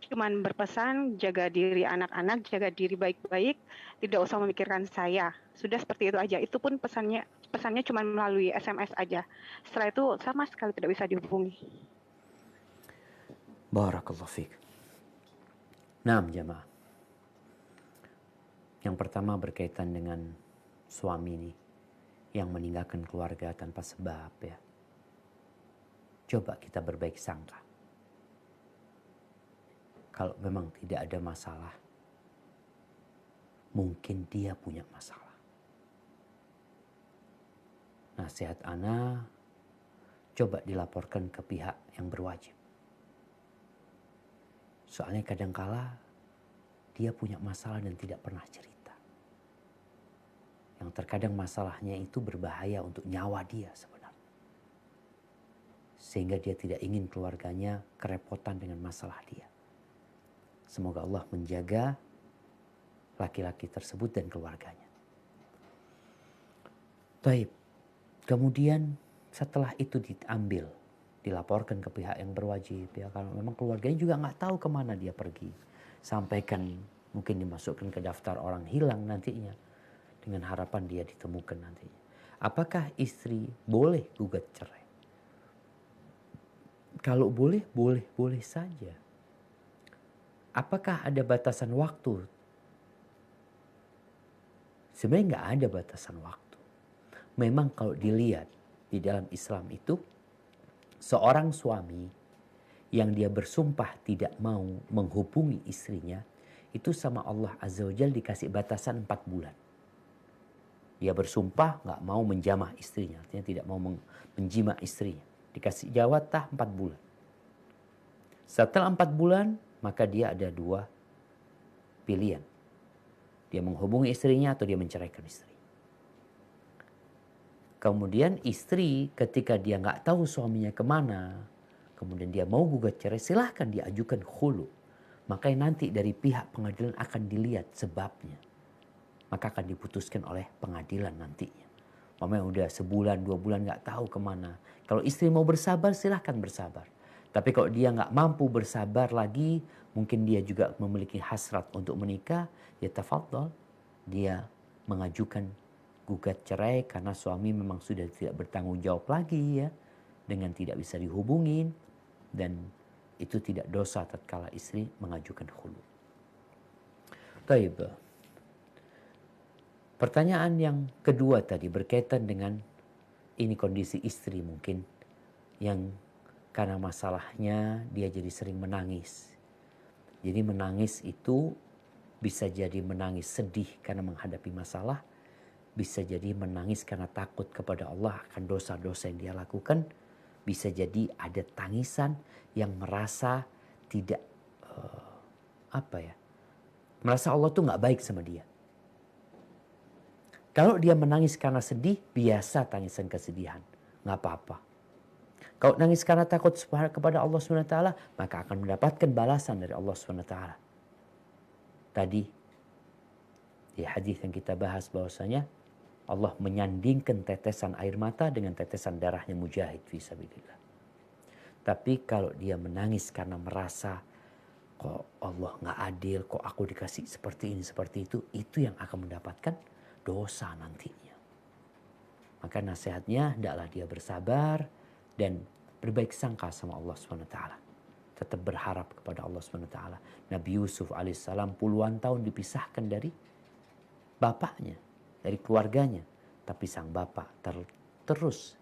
H: cuman berpesan jaga diri anak-anak, jaga diri baik-baik, tidak usah memikirkan saya. Sudah seperti itu aja. Itu pun pesannya cuma melalui SMS aja. Setelah itu sama sekali tidak bisa dihubungi.
A: Barakallahu fik. Nah, jamaah. Yang pertama berkaitan dengan suami ini yang meninggalkan keluarga tanpa sebab, ya. Coba kita berbaik sangka. Kalau memang tidak ada masalah, mungkin dia punya masalah. Nasihat ana, coba dilaporkan ke pihak yang berwajib. Soalnya kadangkala dia punya masalah dan tidak pernah cerita. Yang terkadang masalahnya itu berbahaya untuk nyawa dia sebenarnya. Sehingga dia tidak ingin keluarganya kerepotan dengan masalah dia. Semoga Allah menjaga laki-laki tersebut dan keluarganya. Taib. Kemudian setelah itu dilaporkan ke pihak yang berwajib. Ya, kalau memang keluarganya juga nggak tahu kemana dia pergi. Sampaikan, mungkin dimasukkan ke daftar orang hilang nantinya. Dengan harapan dia ditemukan nantinya. Apakah istri boleh gugat cerai? Kalau boleh saja. Apakah ada batasan waktu? Sebenarnya nggak ada batasan waktu. Memang kalau dilihat di dalam Islam itu, seorang suami yang dia bersumpah tidak mau menghubungi istrinya, itu sama Allah Azza wa Jalla dikasih batasan 4 bulan. Dia bersumpah nggak mau menjamah istrinya, artinya tidak mau menjima istrinya. Dikasih jawatah 4 bulan. Setelah 4 bulan, maka dia ada 2 pilihan. Dia menghubungi istrinya atau dia menceraikan istri. Kemudian istri ketika dia nggak tahu suaminya kemana, kemudian dia mau gugat cerai, silahkan diajukan khulu. Makanya nanti dari pihak pengadilan akan dilihat sebabnya. Maka akan diputuskan oleh pengadilan nantinya. Mamanya udah sebulan, 2 bulan nggak tahu kemana. Kalau istri mau bersabar, silahkan bersabar. Tapi kalau dia nggak mampu bersabar lagi, mungkin dia juga memiliki hasrat untuk menikah, ya tafadhol. Dia mengajukan gugat cerai karena suami memang sudah tidak bertanggung jawab lagi, ya, dengan tidak bisa dihubungin, dan itu tidak dosa tatkala istri mengajukan khulu. Taib. Pertanyaan yang kedua tadi berkaitan dengan ini kondisi istri mungkin yang karena masalahnya dia jadi sering menangis. Jadi menangis itu bisa jadi menangis sedih karena menghadapi masalah, bisa jadi menangis karena takut kepada Allah akan dosa-dosa yang dia lakukan, bisa jadi ada tangisan yang merasa tidak merasa Allah tuh nggak baik sama dia. Kalau dia menangis karena sedih, biasa tangisan kesedihan. Nggak apa-apa. Kalau nangis karena takut kepada Allah SWT, maka akan mendapatkan balasan dari Allah SWT. Tadi, di hadis yang kita bahas bahwasanya, Allah menyandingkan tetesan air mata dengan tetesan darahnya mujahid fisabilillah. Tapi kalau dia menangis karena merasa, kok Allah nggak adil, kok aku dikasih seperti ini, seperti itu yang akan mendapatkan berdosa nantinya. Maka nasihatnya hendaklah dia bersabar dan berbaik sangka sama Allah SWT. Tetap berharap kepada Allah SWT. Nabi Yusuf alaihissalam puluhan tahun dipisahkan dari bapaknya, dari keluarganya. Tapi sang bapak terus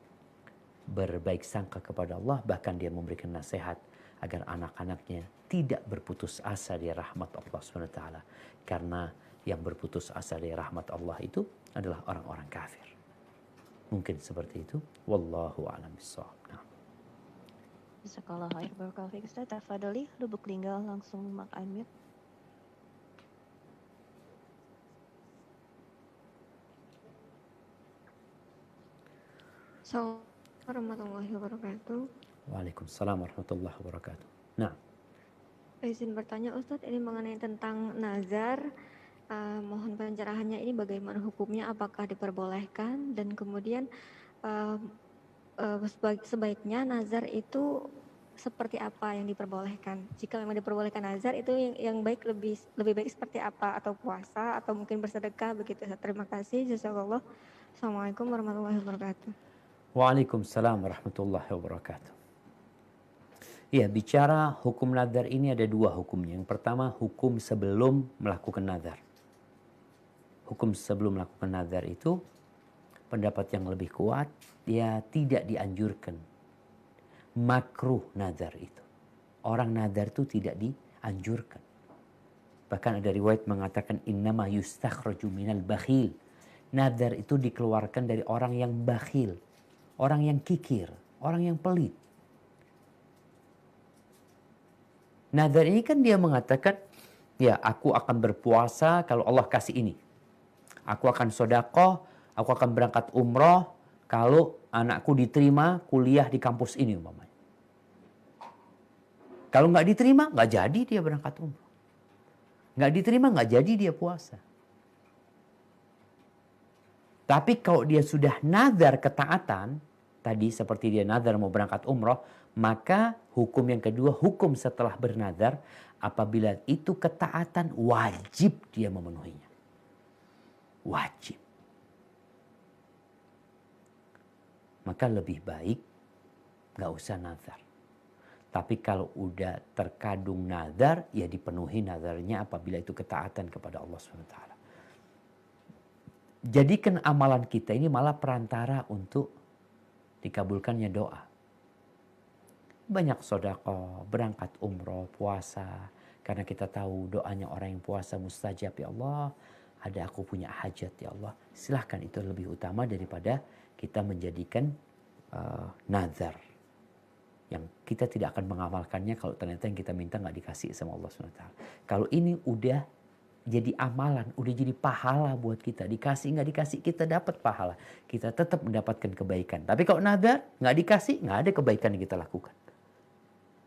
A: berbaik sangka kepada Allah. Bahkan dia memberikan nasihat agar anak-anaknya tidak berputus asa dari rahmat Allah SWT. Karena yang berputus asa dari rahmat Allah itu adalah orang-orang kafir. Mungkin seperti itu. Wallahu a'lam bishawab. Nah.
C: Jazakallah khair. Barakallahu fiik Ustaz. Tafadhali Lubuk Linggau langsung unmute.
B: Assalamualaikum warahmatullahi wabarakatuh.
A: Waalaikumsalam warahmatullahi wabarakatuh. Nah,
B: Izin bertanya Ustadz, ini mengenai tentang nazar. Mohon pencerahannya, ini bagaimana hukumnya, apakah diperbolehkan, dan kemudian sebaiknya nazar itu seperti apa yang diperbolehkan? Jika memang diperbolehkan nazar, itu yang baik lebih baik seperti apa, atau puasa atau mungkin bersedekah begitu. Terima kasih. Jazakallah. Assalamualaikum warahmatullahi wabarakatuh.
A: Waalaikumsalam warahmatullahi wabarakatuh. Ya, bicara hukum nazar ini ada dua hukumnya. Yang pertama, hukum sebelum melakukan nazar. Hukum sebelum melakukan nazar itu pendapat yang lebih kuat, ya tidak dianjurkan. Makruh nazar itu. Orang nazar itu tidak dianjurkan. Bahkan ada riwayat mengatakan innama yustakhraju minal bakhil. Nazar itu dikeluarkan dari orang yang bakhil, orang yang kikir, orang yang pelit. Nazar ini kan dia mengatakan, ya aku akan berpuasa kalau Allah kasih ini. Aku akan sedekah, aku akan berangkat umroh kalau anakku diterima kuliah di kampus ini umpamanya. Kalau nggak diterima, nggak jadi dia berangkat umroh. Nggak diterima, nggak jadi dia puasa. Tapi kalau dia sudah nazar ketaatan, tadi seperti dia nazar mau berangkat umroh, maka hukum yang kedua, hukum setelah bernazar, apabila itu ketaatan, wajib dia memenuhinya. Wajib. Maka lebih baik nggak usah nazar. Tapi kalau udah terkadung nazar, ya dipenuhi nazarnya apabila itu ketaatan kepada Allah SWT. Jadikan amalan kita ini malah perantara untuk dikabulkannya doa. Banyak sedekah, berangkat umroh, puasa. Karena kita tahu doanya orang yang puasa mustajab, ya Allah. Ada aku punya hajat, ya Allah. Silahkan, itu lebih utama daripada kita menjadikan nazar. Yang kita tidak akan mengamalkannya kalau ternyata yang kita minta nggak dikasih sama Allah SWT. Kalau ini udah jadi amalan, udah jadi pahala buat kita. Dikasih nggak dikasih, kita dapat pahala. Kita tetap mendapatkan kebaikan. Tapi kalau nazar nggak dikasih, nggak ada kebaikan yang kita lakukan.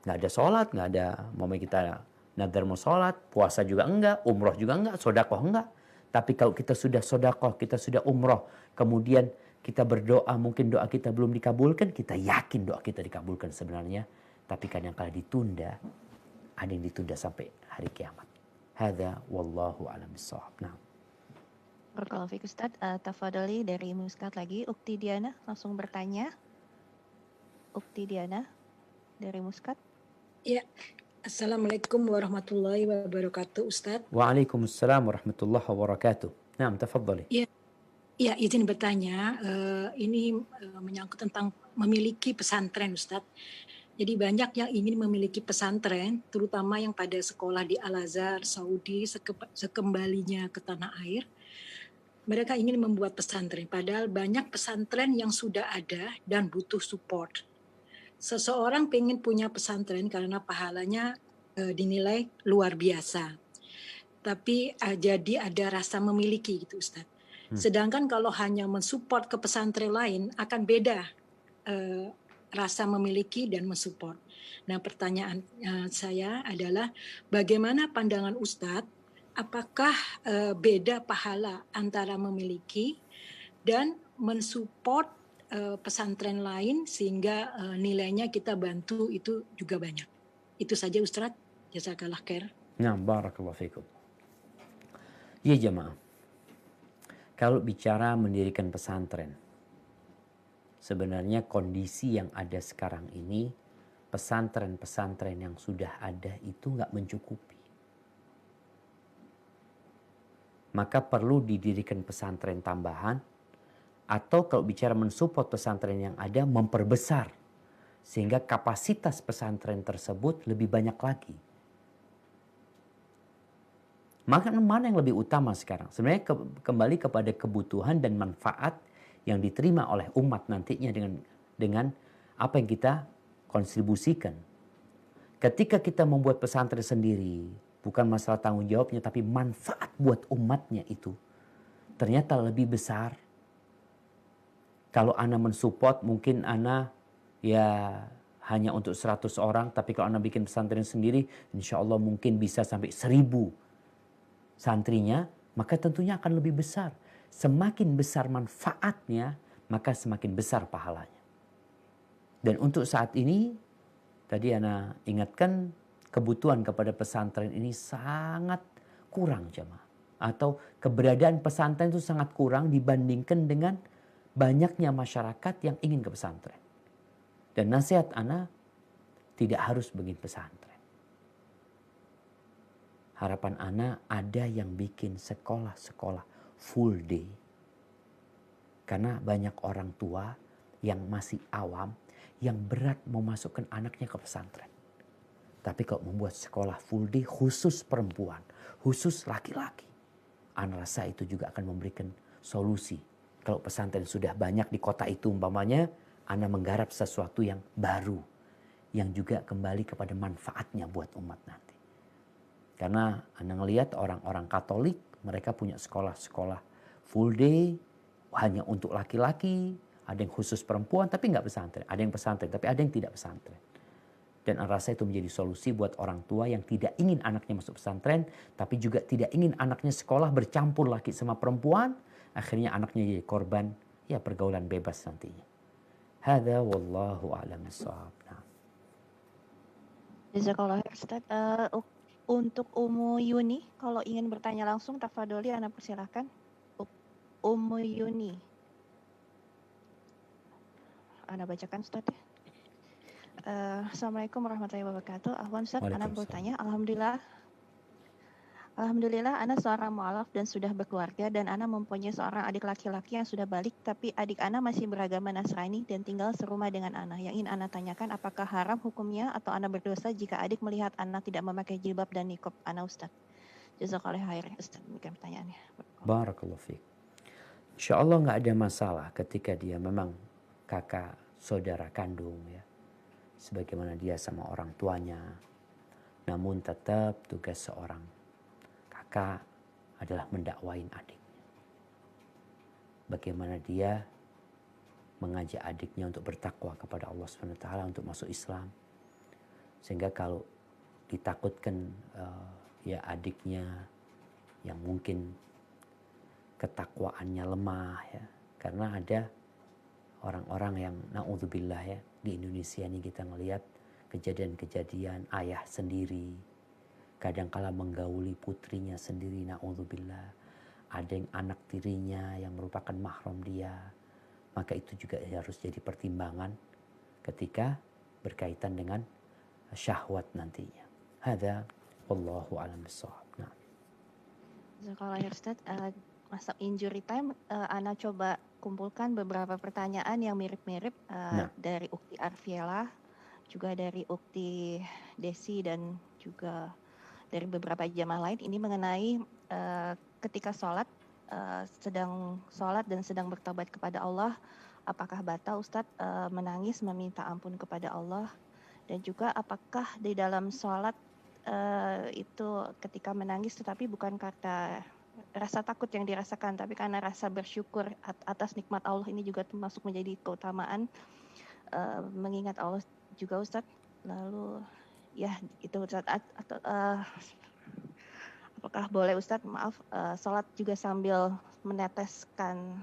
A: Nggak ada sholat, nggak ada, mau kita nazar mau sholat, puasa juga enggak, umroh juga enggak, sedekah enggak. Tapi kalau kita sudah sedekah, kita sudah umroh, kemudian kita berdoa, mungkin doa kita belum dikabulkan, kita yakin doa kita dikabulkan sebenarnya. Tapi kadang-kadang ditunda, ada yang ditunda sampai hari kiamat. Hadza wallahu a'lam bishawab. Nah.
C: Barakallahu fiik Ustaz. Tafadhali dari Muscat lagi, Ukti Diana langsung bertanya. Ukti Diana dari Muscat.
I: Ya, Assalamualaikum warahmatullahi wabarakatuh, Ustaz.
A: Waalaikumsalam warahmatullahi wabarakatuh. Nah, tafadhali.
I: Ya, izin bertanya. Ini menyangkut tentang memiliki pesantren, Ustaz. Jadi banyak yang ingin memiliki pesantren, terutama yang pada sekolah di Al-Azhar, Saudi, sekembalinya ke tanah air. Mereka ingin membuat pesantren, padahal banyak pesantren yang sudah ada dan butuh support. Seseorang pengen punya pesantren karena pahalanya dinilai luar biasa. Tapi jadi ada rasa memiliki gitu Ustaz. Sedangkan kalau hanya mensupport ke pesantren lain akan beda rasa memiliki dan mensupport. Nah, pertanyaan saya adalah bagaimana pandangan Ustadz, apakah beda pahala antara memiliki dan mensupport pesantren lain sehingga nilainya kita bantu itu juga banyak. Itu saja Ustadz. Jazakallah khair.
A: Nah, barakallahu fikum. Ya jemaah. Kalau bicara mendirikan pesantren, sebenarnya kondisi yang ada sekarang ini, pesantren-pesantren yang sudah ada itu nggak mencukupi. Maka perlu didirikan pesantren tambahan, atau kalau bicara mensupport pesantren yang ada, memperbesar. Sehingga kapasitas pesantren tersebut lebih banyak lagi. Maka mana yang lebih utama sekarang? Sebenarnya kembali kepada kebutuhan dan manfaat yang diterima oleh umat nantinya dengan apa yang kita kontribusikan. Ketika kita membuat pesantren sendiri, bukan masalah tanggung jawabnya, tapi manfaat buat umatnya itu ternyata lebih besar. Kalau Ana mensupport, mungkin Ana ya hanya untuk 100 orang, tapi kalau Ana bikin pesantren sendiri, insya Allah mungkin bisa sampai 1000 santrinya, maka tentunya akan lebih besar. Semakin besar manfaatnya, maka semakin besar pahalanya. Dan untuk saat ini, tadi Ana ingatkan, kebutuhan kepada pesantren ini sangat kurang jemaah. Atau keberadaan pesantren itu sangat kurang dibandingkan dengan banyaknya masyarakat yang ingin ke pesantren. Dan nasihat Ana, tidak harus bikin pesantren. Harapan Ana ada yang bikin sekolah-sekolah full day. Karena banyak orang tua yang masih awam, yang berat memasukkan anaknya ke pesantren. Tapi kalau membuat sekolah full day khusus perempuan, khusus laki-laki, Ana rasa itu juga akan memberikan solusi. Kalau pesantren sudah banyak di kota itu umpamanya, Ana menggarap sesuatu yang baru, yang juga kembali kepada manfaatnya buat umat nanti. Karena Anda ngelihat orang-orang Katolik, mereka punya sekolah-sekolah full day, hanya untuk laki-laki, ada yang khusus perempuan, tapi nggak pesantren. Ada yang pesantren, tapi ada yang tidak pesantren. Dan Anda rasa itu menjadi solusi buat orang tua yang tidak ingin anaknya masuk pesantren, tapi juga tidak ingin anaknya sekolah bercampur laki sama perempuan, akhirnya anaknya jadi korban ya pergaulan bebas nantinya. Hadza wallahu a'lam bissawab. Nah.
C: Jazakallah khair, Ustaz. Untuk Ummu Yuni, kalau ingin bertanya langsung, tafadholi, Ana persilahkan. Ummu Yuni. Ana bacakan, Ustaz ya. Assalamualaikum warahmatullahi wabarakatuh. Ahwan Ustaz, Ana bertanya. Alhamdulillah, Ana seorang mu'alaf dan sudah berkeluarga, dan Ana mempunyai seorang adik laki-laki yang sudah balik, tapi adik Ana masih beragama Nasrani dan tinggal serumah dengan Ana. Yang ingin Ana tanyakan, apakah haram hukumnya atau Ana berdosa jika adik melihat Ana tidak memakai jilbab dan niqab? Ana Ustaz. Jazakallahu khair, Ustaz. Demikian pertanyaannya.
A: Barakallahu fiik. Insya Allah nggak ada masalah ketika dia memang kakak saudara kandung ya, sebagaimana dia sama orang tuanya. Namun tetap tugas seorang kakak adalah mendakwain adiknya. Bagaimana dia mengajak adiknya untuk bertakwa kepada Allah SWT, untuk masuk Islam. Sehingga kalau ditakutkan ya adiknya yang mungkin ketakwaannya lemah ya. Karena ada orang-orang yang na'udzubillah ya, di Indonesia ini kita ngelihat kejadian-kejadian ayah sendiri kadangkala menggauli putrinya sendiri, na'udzubillah. Ada yang anak tirinya yang merupakan mahram dia. Maka itu juga harus jadi pertimbangan ketika berkaitan dengan syahwat nantinya. Hadza wallahu a'lam bissawab. Nah.
C: Jazakallah khair, Ustaz. Masa injury time, Ana coba kumpulkan beberapa pertanyaan yang mirip-mirip dari Ukti Arfiela, juga dari Ukti Desi, dan juga dari beberapa jamaah lain. Ini mengenai ketika sholat, sedang sholat dan sedang bertobat kepada Allah, apakah batal Ustadz menangis meminta ampun kepada Allah? Dan juga apakah di dalam sholat itu ketika menangis tetapi bukan karena rasa takut yang dirasakan, tapi karena rasa bersyukur atas nikmat Allah, ini juga termasuk menjadi keutamaan mengingat Allah juga Ustadz. Lalu ya itu Ustadz, atau apakah boleh Ustadz, maaf, sholat juga sambil meneteskan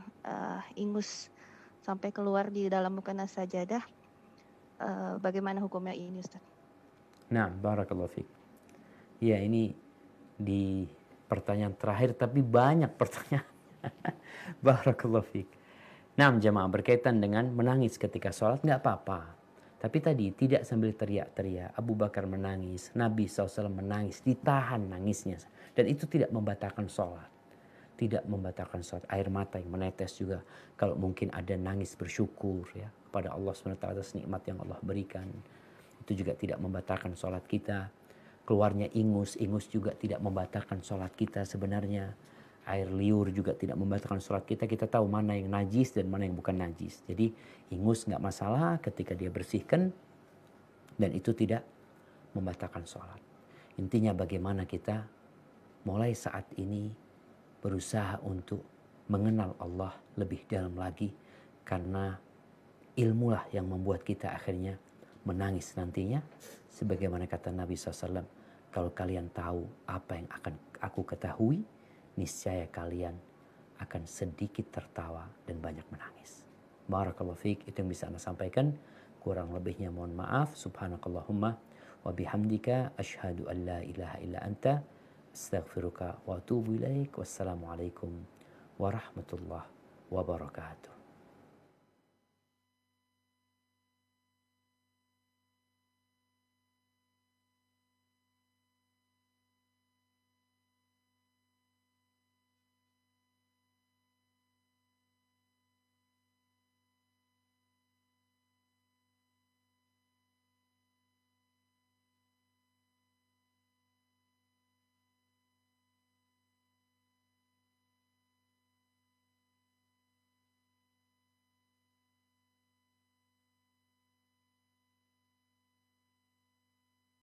C: ingus sampai keluar di dalam mukena sajadah, bagaimana hukumnya ini Ustadz?
A: Nah, barakallahu fiik. Ya, ini di pertanyaan terakhir, tapi banyak pertanyaan. Barakallahu fiik. Nah, jemaah, berkaitan dengan menangis ketika sholat nggak apa-apa. Tapi tadi tidak sambil teriak-teriak. Abu Bakar menangis, Nabi SAW menangis, ditahan nangisnya. Dan itu tidak membatalkan sholat. Tidak membatalkan sholat. Air mata yang menetes juga. Kalau mungkin ada nangis bersyukur ya kepada Allah SWT atas nikmat yang Allah berikan. Itu juga tidak membatalkan sholat kita. Keluarnya ingus juga tidak membatalkan sholat kita sebenarnya. Air liur juga tidak membatalkan sholat kita. Kita tahu mana yang najis dan mana yang bukan najis. Jadi ingus nggak masalah ketika dia bersihkan. Dan itu tidak membatalkan sholat. Intinya bagaimana kita mulai saat ini berusaha untuk mengenal Allah lebih dalam lagi. Karena ilmulah yang membuat kita akhirnya menangis nantinya. Sebagaimana kata Nabi SAW. Kalau kalian tahu apa yang akan aku ketahui, niscaya kalian akan sedikit tertawa dan banyak menangis. Barakallahu fiik, itu yang bisa Anda sampaikan. Kurang lebihnya mohon maaf. Subhanakallahumma wa bihamdika asyhadu an la ilaha illa anta astaghfiruka wa atubu ilaik. Wassalamualaikum warahmatullahi wabarakatuh.